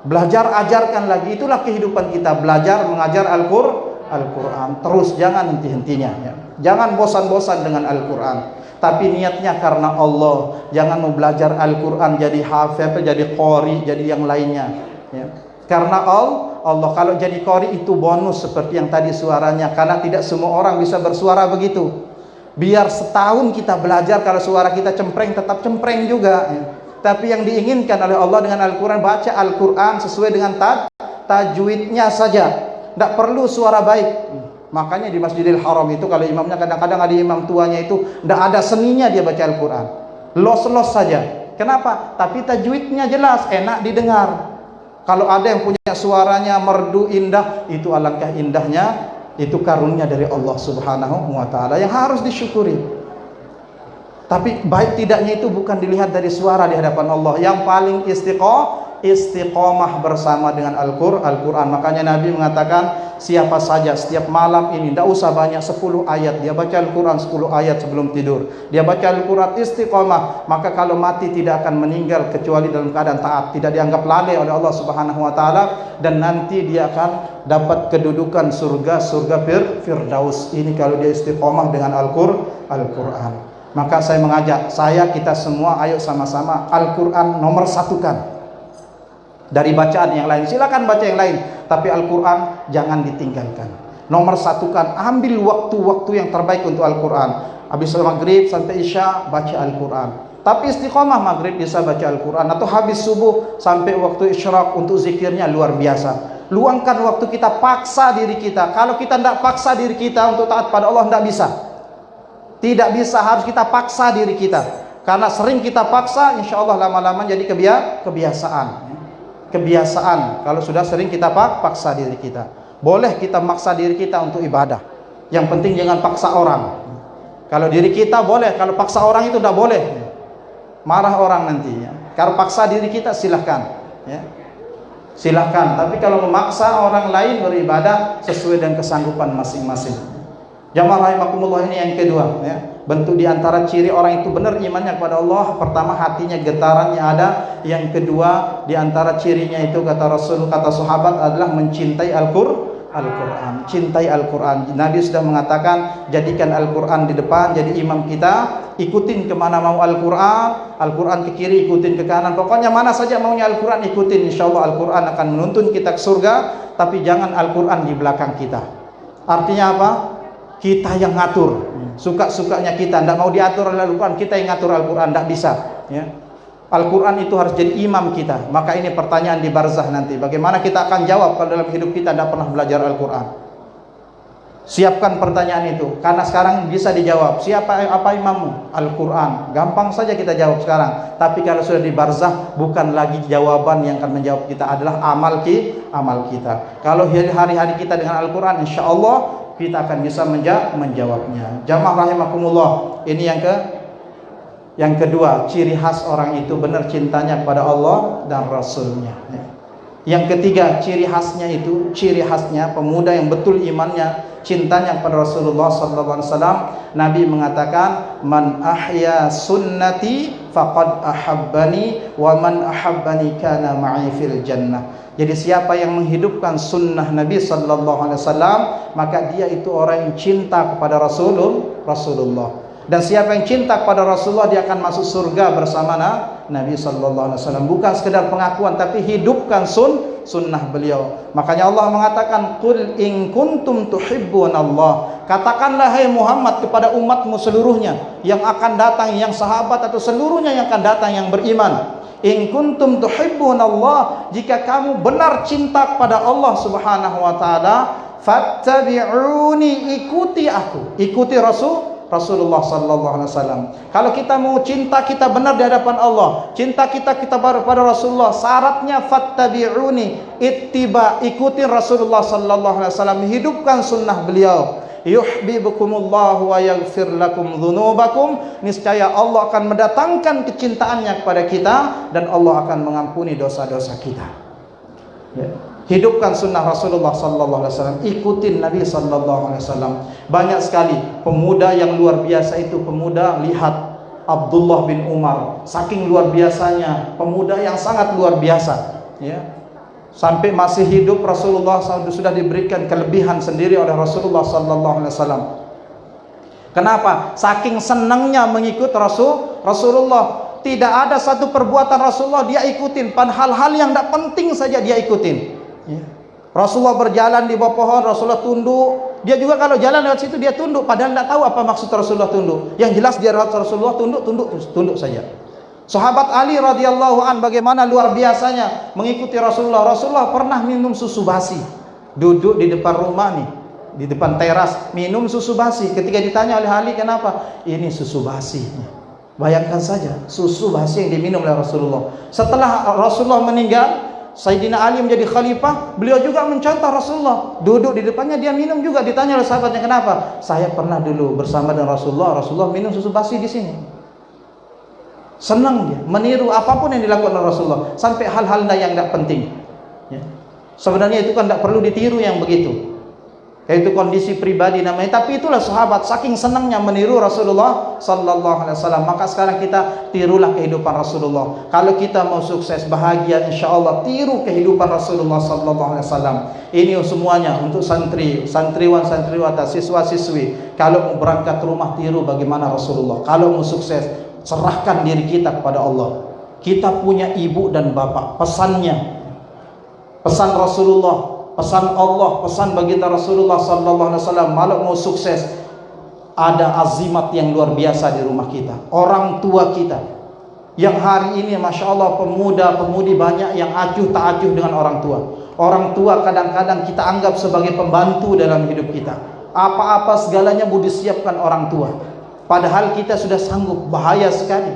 [SPEAKER 1] Belajar, ajarkan lagi. Itulah kehidupan kita. Belajar, mengajar Al-Quran. Terus, jangan henti-hentinya ya. Jangan bosan-bosan dengan Al-Quran. Tapi niatnya karena Allah. Jangan mau belajar Al-Quran jadi hafid, jadi qori, jadi yang lainnya ya. Karena Allah, kalau jadi qori itu bonus seperti yang tadi suaranya. Karena tidak semua orang bisa bersuara begitu. Biar setahun kita belajar, kalau suara kita cempreng tetap cempreng juga ya. Tapi yang diinginkan oleh Allah dengan Al-Quran, baca Al-Quran sesuai dengan tajwidnya saja, tidak perlu suara baik. Makanya di Masjidil Haram itu kalau imamnya kadang-kadang ada imam tuanya itu tidak ada seninya dia baca Al-Quran, los-los saja. Kenapa? Tapi tajwidnya jelas, enak didengar. Kalau ada yang punya suaranya merdu indah, itu alangkah indahnya. Itu karunia dari Allah Subhanahu wa taala yang harus disyukuri. Tapi baik tidaknya itu bukan dilihat dari suara di hadapan Allah. Yang paling istiqomah bersama dengan Al-Quran. Makanya Nabi mengatakan, siapa saja setiap malam ini, tidak usah banyak 10 ayat, dia baca Al-Quran 10 ayat sebelum tidur, dia baca Al-Quran istiqomah, maka kalau mati tidak akan meninggal kecuali dalam keadaan taat, tidak dianggap lalai oleh Allah Subhanahu wa taala, dan nanti dia akan dapat kedudukan surga Firdaus. Ini kalau dia istiqomah dengan Al-Quran. Maka saya mengajak, kita semua ayo sama-sama Al-Quran nomor satukan dari bacaan yang lain. Silakan baca yang lain, tapi Al-Quran jangan ditinggalkan. Nomor satukan, ambil waktu-waktu yang terbaik untuk Al-Quran. Habis maghrib sampai isya baca Al-Quran. Tapi istiqomah, maghrib bisa baca Al-Quran, atau habis subuh sampai waktu isyraq untuk zikirnya luar biasa. Luangkan waktu kita, paksa diri kita. Kalau kita tidak paksa diri kita untuk taat pada Allah, tidak bisa. Tidak bisa, harus kita paksa diri kita. Karena sering kita paksa, insya Allah lama-lama jadi kebiasaan. Kebiasaan. Kalau sudah sering kita paksa diri kita. Boleh kita maksa diri kita untuk ibadah. Yang penting jangan paksa orang. Kalau diri kita boleh, kalau paksa orang itu tidak boleh. Marah orang nantinya. Kalau paksa diri kita silahkan. Ya. Silahkan. Tapi kalau memaksa orang lain beribadah sesuai dengan kesanggupan masing-masing. Jamaah rahimakumullah, ini yang kedua ya. Bentuk diantara ciri orang itu benar imannya kepada Allah, pertama hatinya getarannya ada. Yang kedua diantara cirinya itu kata Rasul, kata sahabat adalah mencintai Al-Quran. Cintai Al-Quran. Nabi sudah mengatakan, jadikan Al-Quran di depan jadi imam kita, ikutin kemana mau Al-Quran. Al-Quran ke kiri, ikutin ke kanan, pokoknya mana saja maunya Al-Quran ikutin. Insya Allah Al-Quran akan menuntun kita ke surga. Tapi jangan Al-Quran di belakang kita. Artinya apa? Kita yang ngatur, suka-sukanya kita, tidak mau diatur oleh Al-Quran, kita yang ngatur Al-Quran, tidak bisa ya. Al-Quran itu harus jadi imam kita. Maka ini pertanyaan di barzah nanti, bagaimana kita akan jawab kalau dalam hidup kita tidak pernah belajar Al-Quran. Siapkan pertanyaan itu, karena sekarang bisa dijawab. Apa imammu? Al-Quran. Gampang saja kita jawab sekarang. Tapi kalau sudah di barzah, bukan lagi jawaban yang akan menjawab kita, adalah amal kita. Kalau hari-hari kita dengan Al-Quran, insya Allah kita akan bisa menjawabnya. Jamaah rahimakumullah, ini yang kedua, ciri khas orang itu benar cintanya kepada Allah dan Rasulnya. Yang ketiga, ciri khasnya pemuda yang betul imannya, cintanya kepada Rasulullah SAW. Nabi mengatakan, man ahya sunnati faqad ahabbani, wa man ahabbani kana ma'i fil jannah. Jadi siapa yang menghidupkan sunnah Nabi SAW, maka dia itu orang yang cinta kepada Rasulullah. Dan siapa yang cinta kepada Rasulullah, dia akan masuk surga bersama Nabi SAW. Bukan sekedar pengakuan, tapi hidupkan sunnah beliau. Makanya Allah mengatakan, qul in kuntum tuhibbunallah. Katakanlah hai Muhammad kepada umatmu seluruhnya yang akan datang, yang sahabat atau seluruhnya yang akan datang yang beriman. In kuntum tuhibbunallah, jika kamu benar cinta kepada Allah Subhanahu wa taala, fattabi'uni, ikuti aku, ikuti Rasulullah sallallahu alaihi wasallam. Kalau kita mau cinta kita benar di hadapan Allah, cinta kita kepada Rasulullah, syaratnya fattabi'uni, ikutin Rasulullah sallallahu alaihi wasallam, hidupkan sunnah beliau. Yuhibbukumullahu wa yaghfir lakum dzunubakum, niscaya Allah akan mendatangkan kecintaannya kepada kita dan Allah akan mengampuni dosa-dosa kita. Ya. Hidupkan sunnah Rasulullah sallallahu alaihi wasallam, ikutin Nabi sallallahu alaihi wasallam. Banyak sekali pemuda yang luar biasa itu, pemuda, lihat Abdullah bin Umar, saking luar biasanya, pemuda yang sangat luar biasa, ya. Sampai masih hidup Rasulullah sudah diberikan kelebihan sendiri oleh Rasulullah sallallahu alaihi wasallam. Kenapa? Saking senangnya mengikut Rasulullah, tidak ada satu perbuatan Rasulullah dia ikutin, hal-hal yang tidak penting saja dia ikutin. Ya. Rasulullah berjalan di bawah pohon, Rasulullah tunduk. Dia juga kalau jalan lewat situ dia tunduk, padahal tidak tahu apa maksud Rasulullah tunduk. Yang jelas dia Rasulullah tunduk saja. Sahabat Ali radhiyallahu an bagaimana luar biasanya mengikuti Rasulullah. Rasulullah pernah minum susu basi, duduk di depan rumah nih, di depan teras, minum susu basi. Ketika ditanya oleh Ali, kenapa? Ini susu basi. Bayangkan saja, susu basi yang diminum oleh Rasulullah. Setelah Rasulullah meninggal, Sayyidina Ali menjadi khalifah, beliau juga mencontoh Rasulullah. Duduk di depannya dia minum juga. Ditanya oleh sahabatnya, kenapa? Saya pernah dulu bersama dengan Rasulullah minum susu basi di sini. Senang dia meniru apapun yang dilakukan oleh Rasulullah, sampai hal-hal yang tidak penting, ya. Sebenarnya itu kan tidak perlu ditiru yang begitu, yaitu kondisi pribadi namanya. Tapi itulah sahabat saking senangnya meniru Rasulullah sallallahu alaihi wasallam. Maka sekarang kita tirulah kehidupan Rasulullah. Kalau kita mau sukses bahagia insyaallah, tiru kehidupan Rasulullah sallallahu alaihi wasallam. Ini semuanya untuk santriwan, santriwati, siswa-siswi. Kalau mau berangkat ke rumah, tiru bagaimana Rasulullah. Kalau mau sukses, serahkan diri kita kepada Allah. Kita punya ibu dan bapak, pesannya, pesan Rasulullah, pesan Allah, pesan baginda Rasulullah sallallahu alaihi wasallam. Kalau mau sukses, ada azimat yang luar biasa di rumah kita, orang tua kita. Yang hari ini masya Allah pemuda-pemudi banyak yang acuh tak acuh dengan orang tua. Orang tua kadang-kadang kita anggap sebagai pembantu dalam hidup kita. Apa-apa segalanya budi siapkan orang tua. Padahal kita sudah sanggup. Bahaya sekali.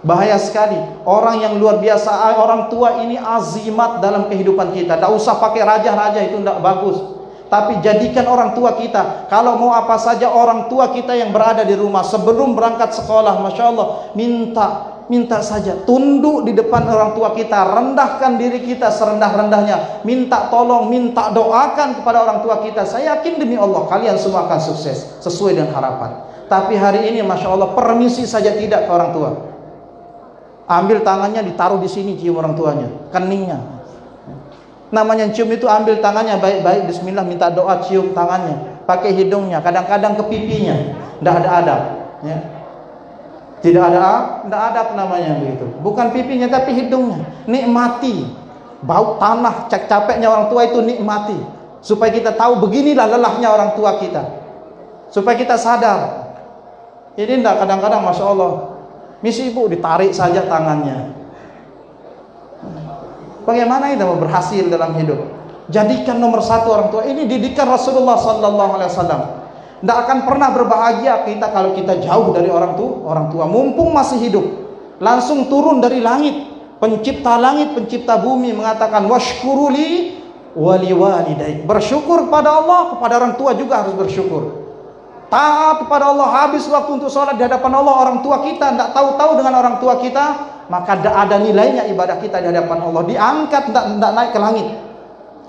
[SPEAKER 1] Bahaya sekali. Orang yang luar biasa, orang tua ini azimat dalam kehidupan kita. Tak usah pakai raja-raja, itu tidak bagus. Tapi jadikan orang tua kita. Kalau mau apa saja, orang tua kita yang berada di rumah sebelum berangkat sekolah, masya Allah, minta saja, tunduk di depan orang tua kita, rendahkan diri kita serendah-rendahnya, minta tolong, minta doakan kepada orang tua kita. Saya yakin demi Allah kalian semua akan sukses sesuai dengan harapan. Tapi hari ini masya Allah permisi saja tidak ke orang tua. Ambil tangannya ditaruh di sini, cium orang tuanya, keningnya. Namanya cium itu ambil tangannya baik-baik, bismillah, minta doa, cium tangannya, pakai hidungnya, kadang-kadang ke pipinya. Tidak ada adab, ya. Tidak ada adab namanya begitu. Bukan pipinya tapi hidungnya. Nikmati bau tanah, capeknya orang tua itu nikmati. Supaya kita tahu beginilah lelahnya orang tua kita. Supaya kita sadar. Ini enggak kadang-kadang masya Allah. Misi ibu ditarik saja tangannya. Bagaimana kita mau berhasil dalam hidup? Jadikan nomor satu orang tua. Ini didikan Rasulullah sallallahu alaihi wasallam. Tidak akan pernah berbahagia kita kalau kita jauh dari orang tua. Mumpung masih hidup, langsung turun dari langit, pencipta langit, pencipta bumi mengatakan washkuruli wali walidaik. Bersyukur pada Allah, kepada orang tua juga harus bersyukur. Taat kepada Allah, habis waktu untuk sholat di hadapan Allah, orang tua kita tidak tahu-tahu dengan orang tua kita, maka tidak ada nilainya ibadah kita di hadapan Allah. Diangkat, tidak naik ke langit.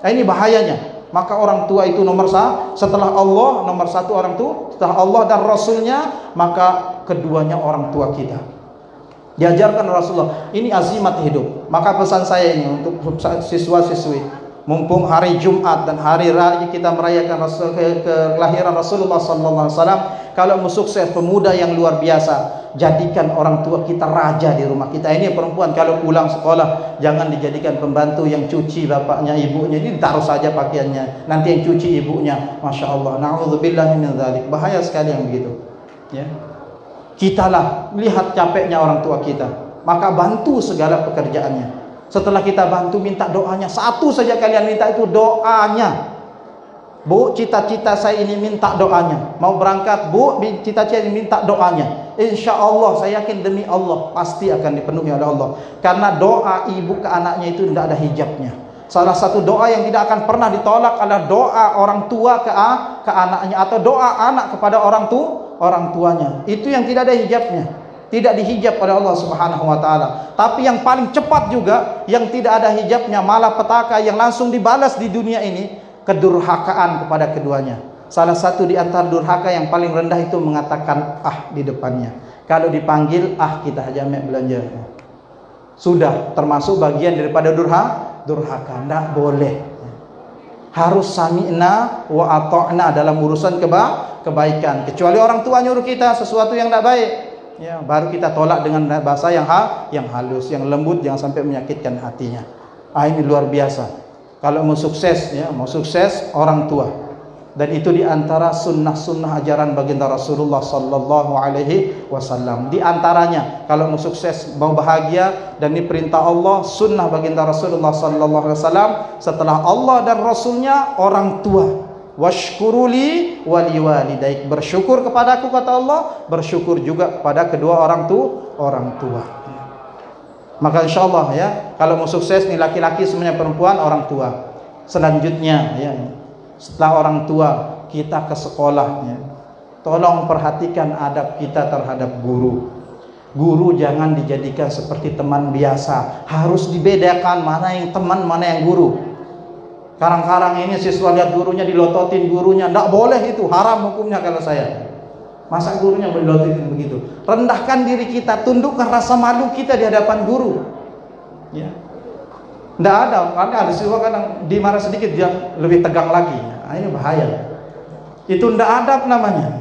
[SPEAKER 1] Nah, ini bahayanya. Maka orang tua itu nomor satu. Setelah Allah, nomor satu orang tua. Setelah Allah dan Rasulnya, maka keduanya orang tua kita. Diajarkan Rasulullah. Ini azimat hidup. Maka pesan saya ini untuk siswa-siswi, mumpung hari Jumat dan hari raya kita merayakan kelahiran Rasulullah SAW. Kalau mau sukses, pemuda yang luar biasa, jadikan orang tua kita raja di rumah kita. Ini perempuan kalau pulang sekolah, jangan dijadikan pembantu yang cuci bapaknya ibunya. Ini ditaruh saja pakaiannya, nanti yang cuci ibunya. Masya Allah, na'udzubillah min dzalik. Bahaya sekali yang begitu, ya. Kitalah lihat capeknya orang tua kita, maka bantu segala pekerjaannya. Setelah kita bantu, minta doanya. Satu saja kalian minta, itu doanya. Bu, cita-cita saya ini minta doanya. Mau berangkat, Bu, cita-cita ini minta doanya. Insya Allah, saya yakin demi Allah pasti akan dipenuhi oleh Allah. Karena doa ibu ke anaknya itu tidak ada hijabnya. Salah satu doa yang tidak akan pernah ditolak adalah doa orang tua ke anaknya, atau doa anak kepada orang tuanya. Itu yang tidak ada hijabnya. Tidak dihijab oleh Allah Subhanahu wa taala. Tapi yang paling cepat juga yang tidak ada hijabnya, malapetaka yang langsung dibalas di dunia ini, kedurhakaan kepada keduanya. Salah satu di antara durhaka yang paling rendah itu mengatakan di depannya. Kalau dipanggil kita hajamnya belanja. Sudah termasuk bagian daripada durhaka. Tidak boleh. Harus sami'na wa ata'na dalam urusan kebaikan. Kecuali orang tua nyuruh kita sesuatu yang tidak baik, ya, baru kita tolak dengan bahasa yang halus, yang lembut, jangan sampai menyakitkan hatinya. Ini luar biasa. Kalau mau sukses, ya, mau sukses orang tua. Dan itu diantara sunnah-sunnah ajaran baginda Rasulullah Sallallahu Alaihi Wasallam. Di antaranya, kalau mau sukses, mau bahagia, dan ini perintah Allah, sunnah baginda Rasulullah Sallallahu Alaihi Wasallam, setelah Allah dan Rasulnya, orang tua. Washkuruli wali walidaik, bersyukur kepadaku kata Allah, bersyukur juga kepada kedua orang tua. Maka insya Allah, ya, kalau mau sukses nih laki-laki semuanya, perempuan orang tua. Selanjutnya, ya, setelah orang tua kita ke sekolah, ya, tolong perhatikan adab kita terhadap guru. Guru jangan dijadikan seperti teman biasa. Harus dibedakan mana yang teman, mana yang guru. Karang-karang ini siswa lihat gurunya dilototin gurunya, tidak boleh, itu haram hukumnya kalau saya. Masa gurunya dilototin begitu? Rendahkan diri kita, tundukkan rasa malu kita di hadapan guru. Ya. Tidak ada, karena ada siswa kadang dimarah sedikit dia lebih tegang lagi. Ini bahaya. Itu tidak adab namanya.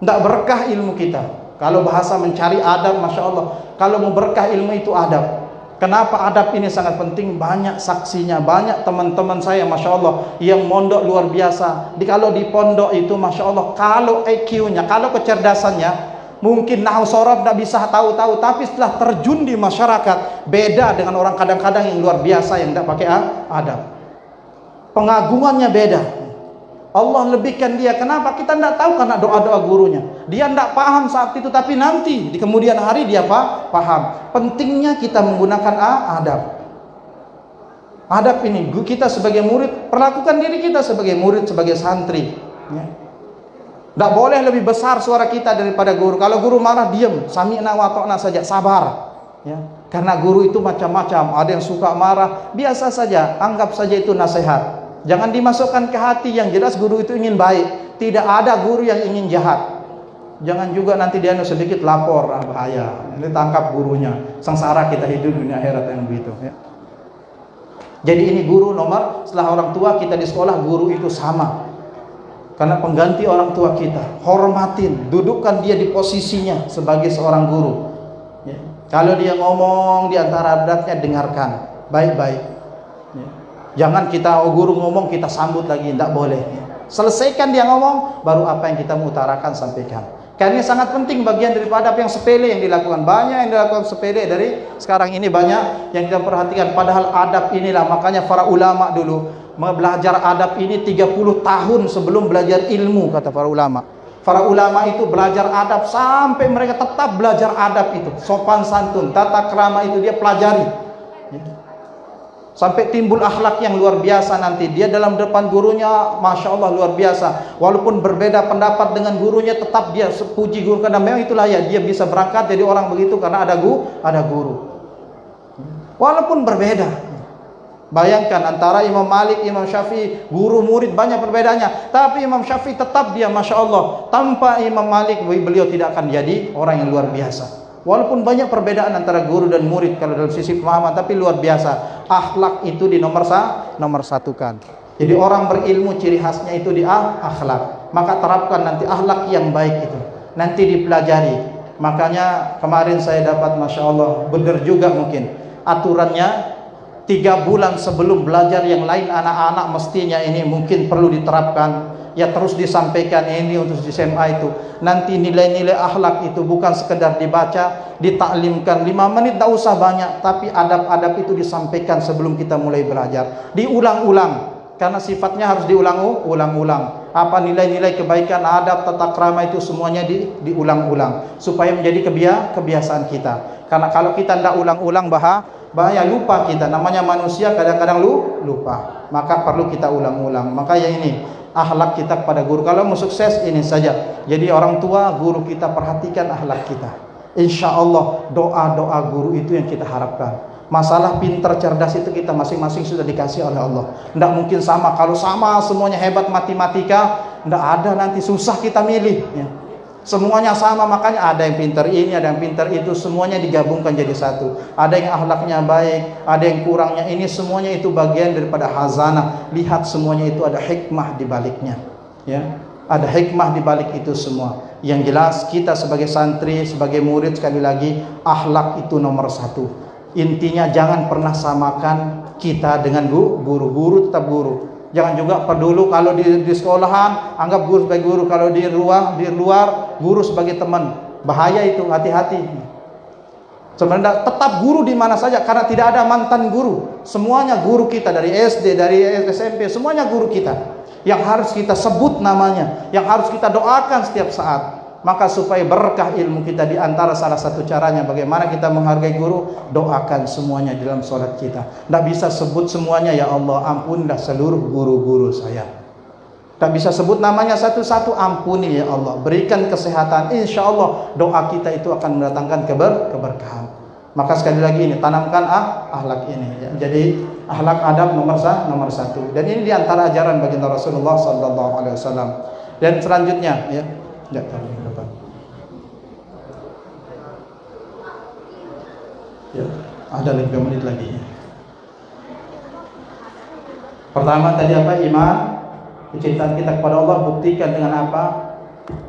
[SPEAKER 1] Tidak berkah ilmu kita. Kalau bahasa mencari adab, masya Allah. Kalau mau berkah ilmu itu adab. Kenapa adab ini sangat penting? Banyak saksinya, banyak teman-teman saya, masya Allah, yang mondok luar biasa. Kalau di pondok itu, masya Allah, kalau IQ-nya, kalau kecerdasannya, mungkin nahu sorof tidak bisa tahu-tahu, tapi setelah terjun di masyarakat, beda dengan orang kadang-kadang yang luar biasa yang tidak pakai adab. Pengagungannya beda. Allah lebihkan dia. Kenapa? Kita tidak tahu karena doa-doa gurunya. Dia tidak paham saat itu, tapi nanti di kemudian hari dia paham. Pentingnya kita menggunakan adab. Adab ini kita sebagai murid, perlakukan diri kita sebagai murid, sebagai santri. Ya. Tidak boleh lebih besar suara kita daripada guru. Kalau guru marah, diam, sami'na wa ta'na saja, sabar. Ya. Karena guru itu macam-macam. Ada yang suka marah, biasa saja, anggap saja itu nasihat. Jangan dimasukkan ke hati. Yang jelas guru itu ingin baik. Tidak ada guru yang ingin jahat. Jangan juga nanti dia sedikit lapor, bahaya. Ini tangkap gurunya. Sengsara kita hidup dunia akhirat yang begitu. Ya. Jadi ini guru nomor, setelah orang tua kita di sekolah, guru itu sama. Karena pengganti orang tua kita. Hormatin, dudukkan dia di posisinya sebagai seorang guru. Ya. Kalau dia ngomong di antara adatnya, dengarkan baik-baik. Ya. Jangan kita guru ngomong kita sambut lagi, tidak boleh. Selesaikan dia ngomong, baru apa yang kita mengutarakan sampaikan. Karena ini sangat penting, bagian daripada adab yang sepele yang dilakukan. Banyak yang dilakukan sepele dari sekarang ini, banyak yang kita perhatikan. Padahal adab inilah, makanya para ulama dulu belajar adab ini 30 tahun sebelum belajar ilmu, kata para ulama. Para ulama itu belajar adab sampai mereka tetap belajar adab itu. Sopan santun, tata krama itu dia pelajari. Sampai timbul akhlak yang luar biasa nanti. Dia dalam depan gurunya, masya Allah luar biasa. Walaupun berbeda pendapat dengan gurunya, tetap dia puji guru. Karena memang itulah ya, dia bisa berangkat jadi orang begitu karena ada guru. Walaupun berbeda. Bayangkan antara Imam Malik, Imam Syafi'i, guru murid banyak perbedaannya. Tapi Imam Syafi'i tetap dia, masya Allah, tanpa Imam Malik beliau tidak akan jadi orang yang luar biasa. Walaupun banyak perbedaan antara guru dan murid kalau dalam sisi pemahaman, tapi luar biasa. Akhlak itu di nomor satukan. Jadi orang berilmu ciri khasnya itu di akhlak. Maka terapkan nanti akhlak yang baik itu. Nanti dipelajari. Makanya kemarin saya dapat, masya Allah, benar juga mungkin aturannya 3 bulan sebelum belajar yang lain anak-anak mestinya ini mungkin perlu diterapkan. Ya terus disampaikan ini untuk di SMA itu. Nanti nilai-nilai akhlak itu bukan sekedar dibaca, ditaklimkan 5 menit, tak usah banyak, tapi adab-adab itu disampaikan sebelum kita mulai belajar. Diulang-ulang. Karena sifatnya harus diulang-ulang. Apa nilai-nilai kebaikan, adab, tata krama itu semuanya diulang-ulang supaya menjadi kebiasaan kita. Karena kalau kita tidak ulang-ulang bahaya, lupa kita. Namanya manusia kadang-kadang lupa. Maka perlu kita ulang-ulang. Maka yang ini akhlak kita kepada guru. Kalau mau sukses ini saja. Jadi orang tua, guru kita perhatikan akhlak kita. Insya Allah doa-doa guru itu yang kita harapkan. Masalah pintar cerdas itu kita masing-masing sudah dikasih oleh Allah. Tidak mungkin sama. Kalau sama semuanya hebat matematika, tidak ada, nanti susah kita milih ya. Semuanya sama, makanya ada yang pintar ini, ada yang pintar itu, semuanya digabungkan jadi satu. Ada yang akhlaknya baik, ada yang kurangnya ini, semuanya itu bagian daripada hazanah. Lihat semuanya itu ada hikmah di baliknya ya. Ada hikmah di balik itu semua. Yang jelas kita sebagai santri, sebagai murid, sekali lagi akhlak itu nomor satu. Intinya jangan pernah samakan kita dengan guru. Guru tetap guru. Jangan juga peduli kalau di sekolahan anggap guru sebagai guru, kalau di luar guru sebagai teman. Bahaya itu, hati-hati. Sebenarnya tetap guru di mana saja, karena tidak ada mantan guru. Semuanya guru kita, dari SD, dari SMP, semuanya guru kita. Yang harus kita sebut namanya, yang harus kita doakan setiap saat. Maka supaya berkah ilmu kita, di antara salah satu caranya bagaimana kita menghargai guru, doakan semuanya dalam sholat kita. Tidak bisa sebut semuanya, ya Allah ampunilah seluruh guru-guru saya. Tidak bisa sebut namanya satu-satu, ampuni ya Allah, berikan kesehatan. Insya Allah doa kita itu akan mendatangkan keberkahan. Maka sekali lagi ini, tanamkan akhlak ini ya. Jadi akhlak adab nomor satu. Dan ini diantara ajaran baginda Rasulullah SAW. Dan selanjutnya ya, tidak tahu berapa. Ya, ada 5 menit lagi. Pertama tadi apa? Iman, kecintaan kita kepada Allah buktikan dengan apa?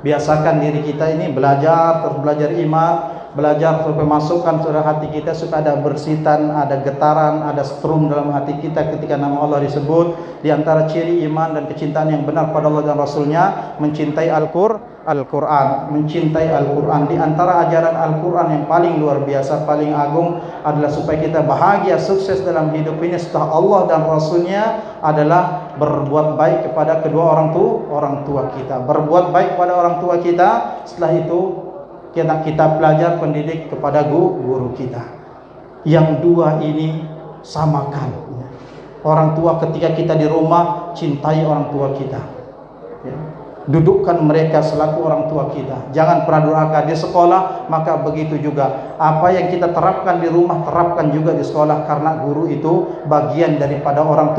[SPEAKER 1] Biasakan diri kita ini belajar, terus belajar iman, belajar supaya masukkan surah hati kita supaya ada bersitan, ada getaran, ada strum dalam hati kita ketika nama Allah disebut. Di antara ciri iman dan kecintaan yang benar pada Allah dan Rasulnya, mencintai Al-Quran, mencintai Al-Quran. Di antara ajaran Al-Quran yang paling luar biasa, paling agung adalah supaya kita bahagia, sukses dalam hidup ini setelah Allah dan Rasulnya adalah berbuat baik kepada kedua orang tua kita. Berbuat baik kepada orang tua kita, setelah itu kita belajar pendidik kepada guru kita. Yang dua ini samakan. Orang tua ketika kita di rumah, cintai orang tua kita ya. Dudukkan mereka selaku orang tua kita. Jangan pernah durhaka. Di sekolah maka begitu juga. Apa yang kita terapkan di rumah, terapkan juga di sekolah. Karena guru itu bagian daripada orang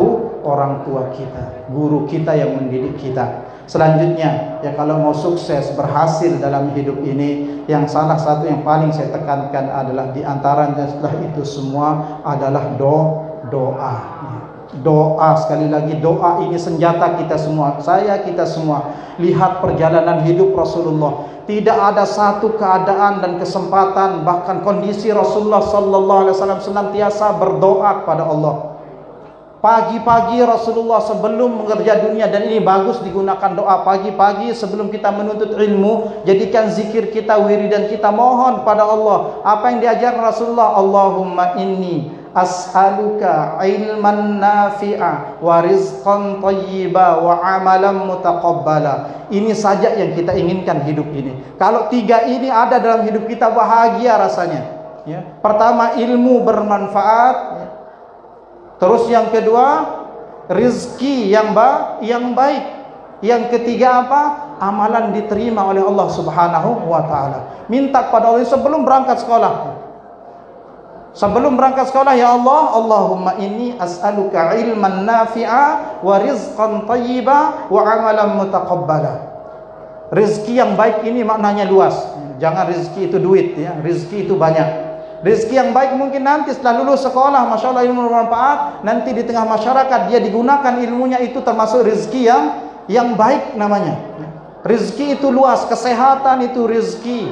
[SPEAKER 1] tua kita. Guru kita yang mendidik kita. Selanjutnya ya, kalau mau sukses berhasil dalam hidup ini, yang salah satu yang paling saya tekankan adalah di antaranya setelah itu semua adalah doa. Doa, sekali lagi doa ini senjata kita semua. Kita semua lihat perjalanan hidup Rasulullah. Tidak ada satu keadaan dan kesempatan, bahkan kondisi Rasulullah sallallahu alaihi wasallam senantiasa berdoa kepada Allah. Pagi-pagi Rasulullah sebelum mengerja dunia, dan ini bagus digunakan doa pagi-pagi sebelum kita menuntut ilmu. Jadikan zikir kita, wiridan kita, mohon pada Allah. Apa yang diajarkan Rasulullah? Allahumma inni as'aluka ilman nafi'a wa rizqan thayyiba wa amalan mutaqabbala. Ini saja yang kita inginkan hidup ini. Kalau tiga ini ada dalam hidup kita, bahagia rasanya ya. Pertama, ilmu bermanfaat ya. Terus yang kedua, rizki yang baik. Yang ketiga apa? Amalan diterima oleh Allah Subhanahu wa ta'ala. Minta kepada Allah sebelum berangkat sekolah. Sebelum berangkat sekolah, ya Allah, Allahumma inni as'aluka ilman nafi'a wa rizqan thayyiba wa amalan mutaqabbala. Rizki yang baik ini maknanya luas. Jangan rizki itu duit ya, rizki itu banyak. Rizki yang baik mungkin nanti setelah lulus sekolah, masya Allah ilmu bermanfaat, nanti di tengah masyarakat dia digunakan ilmunya, itu termasuk rizki yang baik namanya. Rizki itu luas, kesehatan itu rizki.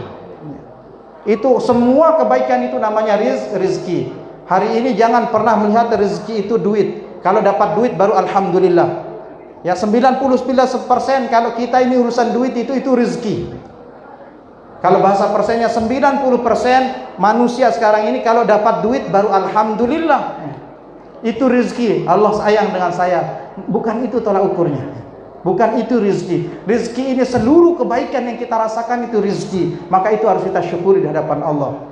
[SPEAKER 1] Itu semua kebaikan itu namanya rizki. Hari ini jangan pernah melihat rizki itu duit. Kalau dapat duit baru alhamdulillah. Ya 99% kalau kita ini urusan duit itu rizki. Kalau bahasa persennya 90% manusia sekarang ini kalau dapat duit baru alhamdulillah. Itu rizki. Allah sayang dengan saya. Bukan itu tolak ukurnya. Bukan itu rizki. Rizki ini seluruh kebaikan yang kita rasakan itu rizki. Maka itu harus kita syukuri di hadapan Allah.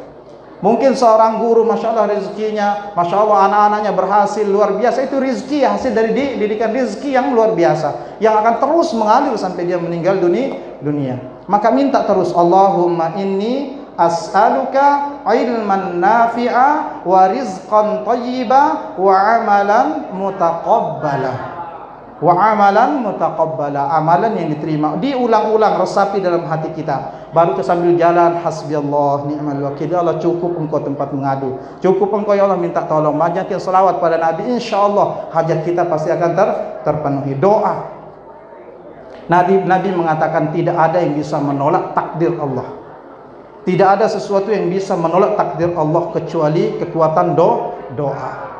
[SPEAKER 1] Mungkin seorang guru, Masya Allah rizkinya, Masya Allah anak-anaknya berhasil, luar biasa. Itu rizki, hasil dari didikan rizki yang luar biasa, yang akan terus mengalir sampai dia meninggal dunia. Maka minta terus, Allahumma inni as'aluka ilman nafi'a wa rizqan thayyiba wa amalan mutaqabbala. Amalan yang diterima, diulang-ulang, resapi dalam hati kita. Baru ke sambil jalan, hasbiyallah ni'mal wakil, ya Allah cukup engkau tempat mengadu, cukup engkau ya Allah minta tolong. Banyakin selawat pada Nabi, insyaallah hajat kita pasti akan terpenuhi. Doa. Nabi mengatakan tidak ada yang bisa menolak takdir Allah. Tidak ada sesuatu yang bisa menolak takdir Allah kecuali kekuatan doa.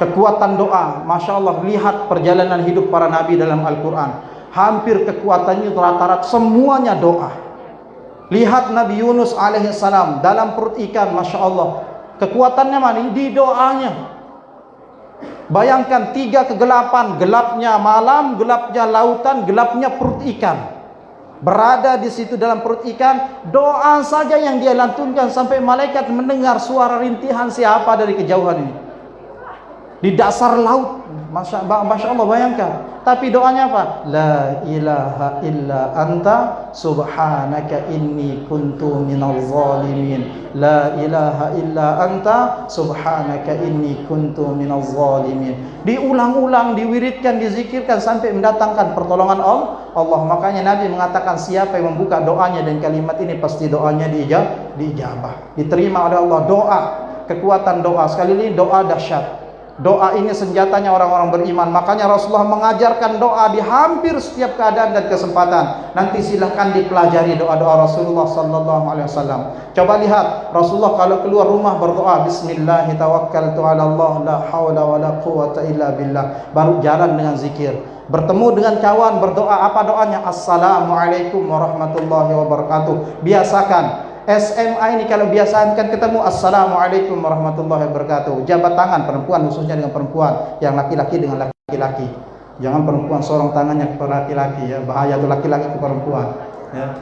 [SPEAKER 1] Kekuatan doa, Masya Allah, lihat perjalanan hidup para nabi dalam Al-Quran. Hampir kekuatannya rata-rata semuanya doa. Lihat Nabi Yunus alaihissalam dalam perut ikan, Masya Allah, kekuatannya mana? Di doanya. Bayangkan 3 kegelapan, gelapnya malam, gelapnya lautan, gelapnya perut ikan. Berada di situ dalam perut ikan, doa saja yang dia lantunkan sampai malaikat mendengar suara rintihan siapa dari kejauhan ini. Di dasar laut, Masya Allah, bayangkan. Tapi doanya apa? La ilaha illa anta subhanaka inni kuntu minaz zalimin. La ilaha illa anta subhanaka inni kuntu minaz zalimin. Diulang-ulang, diwiridkan, dizikirkan sampai mendatangkan pertolongan Allah. Makanya Nabi mengatakan siapa yang membuka doanya dan kalimat ini pasti doanya diijabah, diterima oleh Allah. Doa, kekuatan doa. Sekali ini doa dahsyat. Doa ini senjatanya orang-orang beriman. Makanya Rasulullah mengajarkan doa di hampir setiap keadaan dan kesempatan. Nanti silahkan dipelajari doa-doa Rasulullah sallallahu alaihi wasallam. Coba lihat Rasulullah kalau keluar rumah berdoa, Bismillah tawakkaltu 'ala Allah la haula wala quwwata illa billah. Baru jalan dengan zikir. Bertemu dengan kawan berdoa, apa doanya? Assalamualaikum warahmatullahi wabarakatuh. Biasakan. SMA ini kalau biasakan ketemu, Assalamualaikum warahmatullahi wabarakatuh. Jabat tangan perempuan, khususnya dengan perempuan, yang laki-laki dengan laki-laki. Jangan perempuan sorong tangannya ke laki-laki, ya bahaya tuh, laki-laki ke perempuan, ya.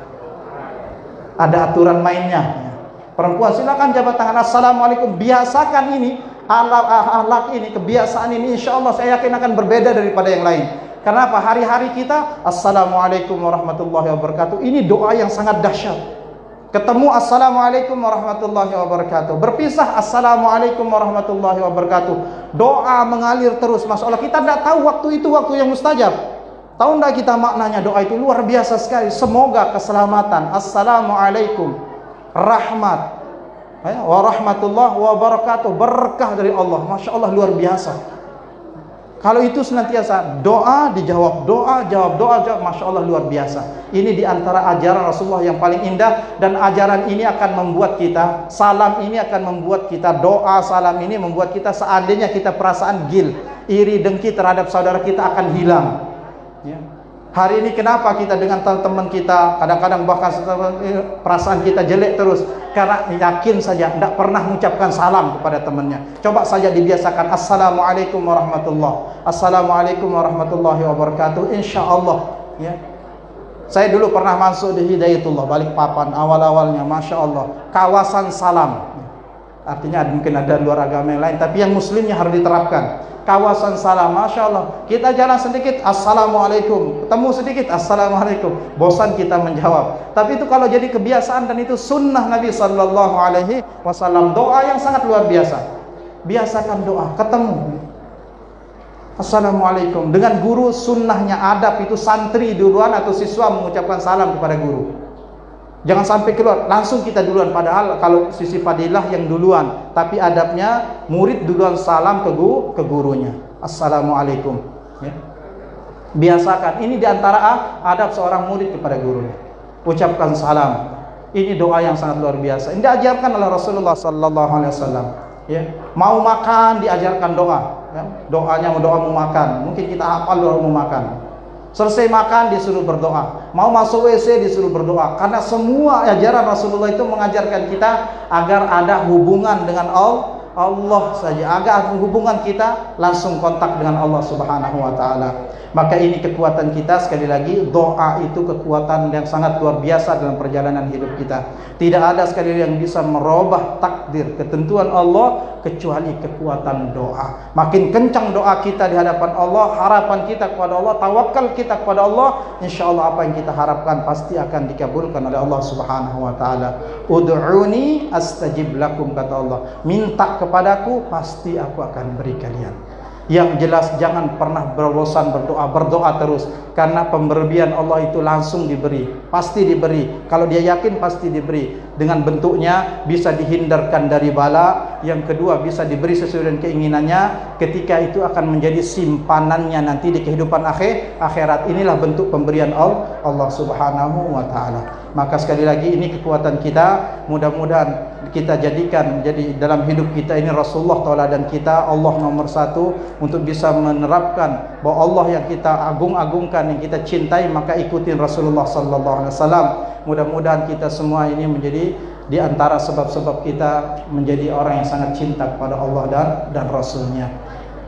[SPEAKER 1] Ada aturan mainnya, ya. Perempuan silakan jabat tangan, Assalamualaikum. Biasakan ini, akhlak ini, kebiasaan ini, insya Allah saya yakin akan berbeda daripada yang lain. Kenapa? Hari-hari kita Assalamualaikum warahmatullahi wabarakatuh. Ini doa yang sangat dahsyat. Ketemu Assalamualaikum warahmatullahi wabarakatuh. Berpisah Assalamualaikum warahmatullahi wabarakatuh. Doa mengalir terus. Masya Allah, kita tidak tahu waktu itu waktu yang mustajab. Tahu tidak kita maknanya doa itu? Luar biasa sekali. Semoga keselamatan. Assalamualaikum rahmat warahmatullahi wabarakatuh. Berkah dari Allah. Masya Allah, luar biasa. Kalau itu senantiasa doa dijawab, doa jawab, doa jawab, Masya Allah, luar biasa. Ini diantara ajaran Rasulullah yang paling indah. Dan ajaran ini akan membuat kita, salam ini akan membuat kita, doa salam ini membuat kita, seandainya kita perasaan gil, iri, dengki terhadap saudara kita akan hilang, ya. Hari ini kenapa kita dengan teman kita kadang-kadang bahkan perasaan kita jelek terus? Karena yakin saja tidak pernah mengucapkan salam kepada temannya. Coba saja dibiasakan, Assalamualaikum warahmatullahi, Assalamualaikum warahmatullahi wabarakatuh. Insya Allah, ya. Saya dulu pernah masuk di Hidayatullah Balikpapan, awal-awalnya, Masya Allah, kawasan salam. Artinya mungkin ada luar agama yang lain, tapi yang muslimnya harus diterapkan. Kawasan salam, Masya Allah. Kita jalan sedikit, Assalamualaikum. Ketemu sedikit, Assalamualaikum. Bosan kita menjawab. Tapi itu kalau jadi kebiasaan, dan itu sunnah Nabi Sallallahu Alaihi Wasallam. Doa yang sangat luar biasa. Biasakan doa. Ketemu, Assalamualaikum. Dengan guru, sunnahnya adab itu santri duluan atau siswa mengucapkan salam kepada guru. Jangan sampai keluar, langsung kita duluan. Padahal kalau sisi fadilah yang duluan, tapi adabnya murid duluan salam ke gurunya. Assalamualaikum, ya. Biasakan. Ini diantara adab seorang murid kepada gurunya. Ucapkan salam. Ini doa yang sangat luar biasa. Ini diajarkan oleh Rasulullah Sallallahu Alaihi Wasallam. Ya. Mau makan diajarkan doa. Ya. Doanya doa mau makan. Mungkin kita hafal doa mau makan. Selesai makan disuruh berdoa. Mau masuk WC disuruh berdoa. Karena semua ajaran Rasulullah itu mengajarkan kita agar ada hubungan dengan Allah saja. Agar hubungan kita langsung kontak dengan Allah Subhanahu wa taala. Maka ini kekuatan kita. Sekali lagi, doa itu kekuatan yang sangat luar biasa dalam perjalanan hidup kita. Tidak ada sekali lagi yang bisa merubah takdir, ketentuan Allah kecuali kekuatan doa. Makin kencang doa kita di hadapan Allah, harapan kita kepada Allah, tawakal kita kepada Allah, insyaallah apa yang kita harapkan pasti akan dikabulkan oleh Allah Subhanahu wa taala. Ud'uni astajib lakum, kata Allah. Minta kepadaku, pasti aku akan beri kalian. Yang jelas jangan pernah berbosan berdoa, berdoa terus, karena pemberian Allah itu langsung diberi, pasti diberi. Kalau dia yakin pasti diberi. Dengan bentuknya bisa dihindarkan dari bala, yang kedua bisa diberi sesuai dengan keinginannya. Ketika itu akan menjadi simpanannya nanti di kehidupan akhirat. Inilah bentuk pemberian Allah Subhanahu wa taala. Maka sekali lagi ini kekuatan kita. Mudah-mudahan kita jadikan jadi dalam hidup kita ini Rasulullah tauladan kita, Allah nomor satu, untuk bisa menerapkan bahwa Allah yang kita agung-agungkan, yang kita cintai, maka ikutin Rasulullah sallallahu alaihi wasallam. Mudah-mudahan kita semua ini menjadi di antara sebab-sebab kita menjadi orang yang sangat cinta kepada Allah dan Rasulnya.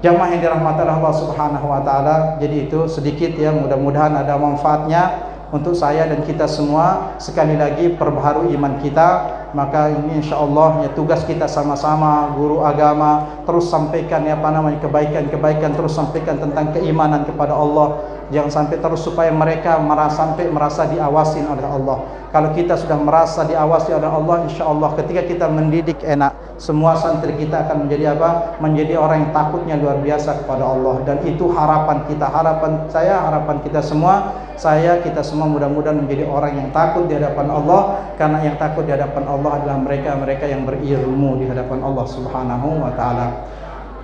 [SPEAKER 1] Jamaah yang dirahmati Allah Subhanahu wa taala, jadi itu sedikit ya, mudah-mudahan ada manfaatnya untuk saya dan kita semua. Sekali lagi perbaharui iman kita. Maka ini insyaallah ya tugas kita sama-sama, guru agama, terus sampaikan ya kebaikan-kebaikan, terus sampaikan tentang keimanan kepada Allah. Jangan sampai terus supaya mereka merasa diawasin oleh Allah. Kalau kita sudah merasa diawasi oleh Allah, insyaallah ketika kita mendidik enak, semua santri kita akan menjadi apa? Menjadi orang yang takutnya luar biasa kepada Allah. Dan itu harapan kita, harapan saya, harapan kita semua. Kita semua mudah-mudahan menjadi orang yang takut di hadapan Allah, karena yang takut di hadapan Allah adalah mereka-mereka yang berilmu di hadapan Allah Subhanahu wa taala.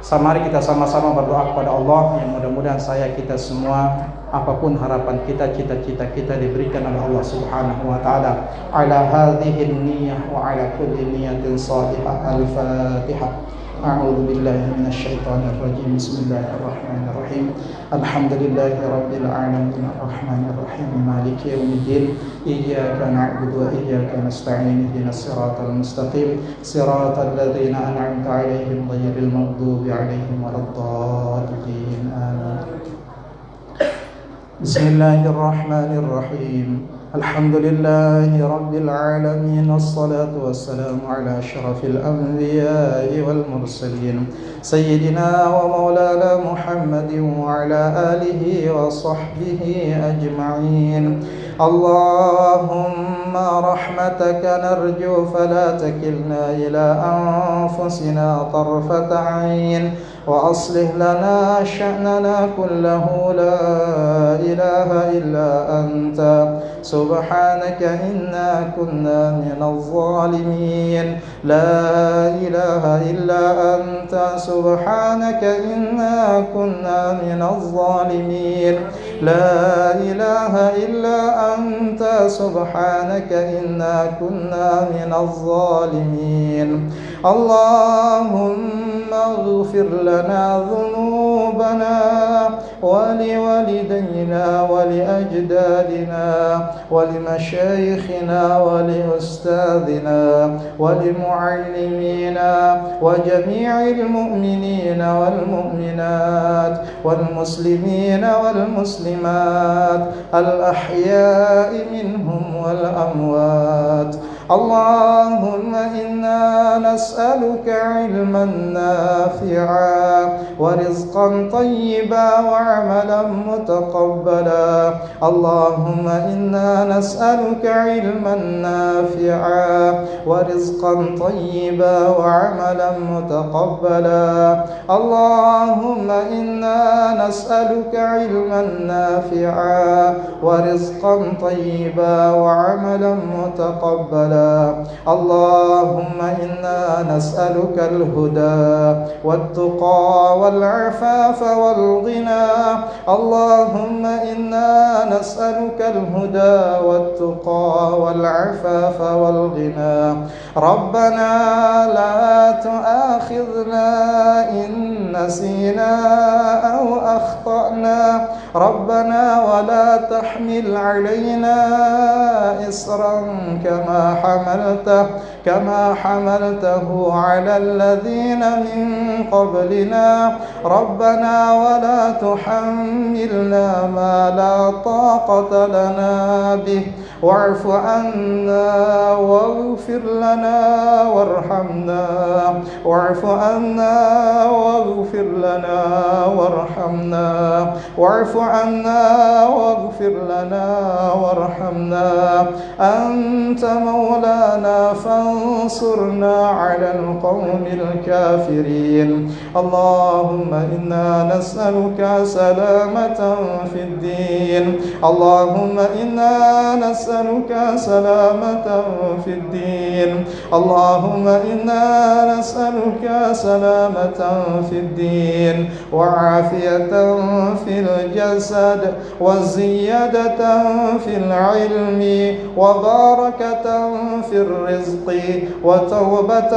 [SPEAKER 1] Mari kita sama-sama berdoa kepada Allah yang mudah-mudahan kita semua, apapun harapan kita, cita-cita kita diberikan oleh Allah Subhanahu wa taala. Ala hadhihi niyyah wa ala kulli niyyatin salihah. Al-Fatihah. A'udzu billahi minasyaitonir rajim. Bismillahirrahmanirrahim. Alhamdulillahi rabbil alamin arrahmanir rahim maliki yaumiddin. Iyyaka na'budu wa iyyaka nasta'in. Ihdinas siratal mustaqim. Siratal ladzina an'amta 'alaihim ghairil maghdubi 'alaihim waladdallin. Amin. Bismillahirrahmanirrahim. Alhamdulillahi rabbil alamin. Wassalatu wassalamu ala asyrafil anbiya'i wal mursalin sayyidina wa maulana Muhammadin wa ala alihi wa sahbihi ajma'in. Allahumma rahmataka narju fala takilna ila anfusina tarfata 'ain wa aslih lana sya'nana kullahu la ilaha illa anta subhanaka inna kunna minaz zalimin. La ilaha illa anta subhanaka inna kunna minaz zalimin. La ilaha illa anta subhanaka inna kunna minaz zalimin. Allahumma ighfir lana dhunubana wa liwalidayna wa liajdadina wa limashayikhina wa liustadhina wa limuallimina wa jami'il mu'minina wal mu'minat wal muslimina wal muslimat al ahya'i minhum wal amwat. Allahumma inna nas'aluka ilman nafi'a wa rizqan tayyiban wa amalan mutaqabbala. Allahumma inna nas'aluka ilman nafi'a wa rizqan tayyiban wa amalan mutaqabbala. Allahumma inna nas'aluka ilman nafi'a wa rizqan tayyiban wa amalan mutaqabbala. اللهم إنا نسألك الهدى والتقى والعفاف والغنى. اللهم إنا نسألك الهدى والتقى والعفاف والغنى. ربنا لا تؤاخذنا إن نسينا أو أخطأنا. ربنا ولا تحمل علينا إصرا كما حملته
[SPEAKER 3] كما حملته على الذين من قبلنا ربنا ولا تحملنا ما لا طاقة لنا به واعف عنا واغفر لنا وارحمنا واعف عنا واغفر لنا وارحمنا واعف عنا واغفر لنا وارحمنا أنت مولانا فانصرنا على القوم الكافرين اللهم إنا نسألك سلامة في الدين اللهم إنا نسألك سلامة في الدين اللهم إنا نسألك سلامة في الدين وعافية في الجسد وزيادة في العلم وبركة في الرزق وتوبة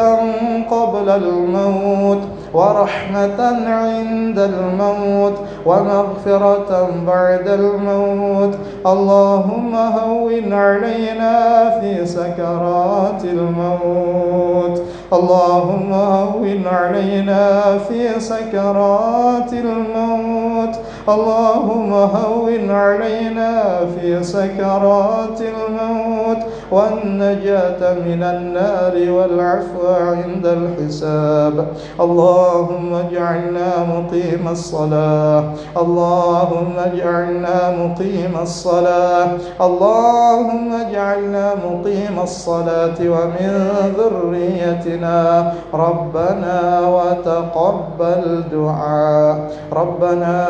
[SPEAKER 3] قبل الموت ورحمة عند الموت ومغفرة بعد الموت اللهم هون علينا في سكرات الموت اللهم هون علينا في سكرات الموت اللهم هون علينا في سكرات الموت والنجاة من النار والعفو عند الحساب اللهم اجعلنا مقيم الصلاة اللهم اجعلنا مقيم الصلاة اللهم اجعلنا مقيم الصلاة ومن ذريتنا ربنا وتقبل دعاء ربنا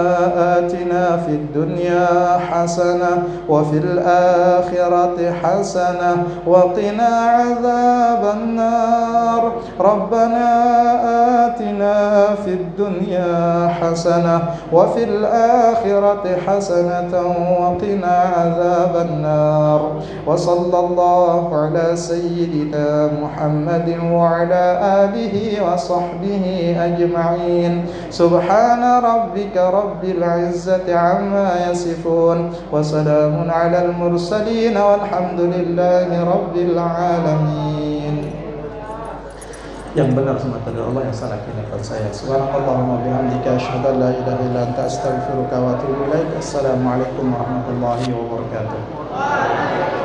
[SPEAKER 3] آتنا في الدنيا حسنة وفي الآخرة حسنة وقنا عذاب النار ربنا آتنا في الدنيا حسنة وفي الآخرة حسنة وقنا عذاب النار وصلى الله على سيدنا محمد وعلى آله وصحبه أجمعين سبحان ربك رب العزة عما يصفون وسلام على المرسلين والحمد لله رب العالمين.
[SPEAKER 1] Yang benar semata dari Allah, yang salah kinakan saya. Subhanallahumma bihamdika asyhadu an la ilaha illa anta astaghfiruka wa atubu ilaik. Assalamualaikum warahmatullahi wabarakatuh.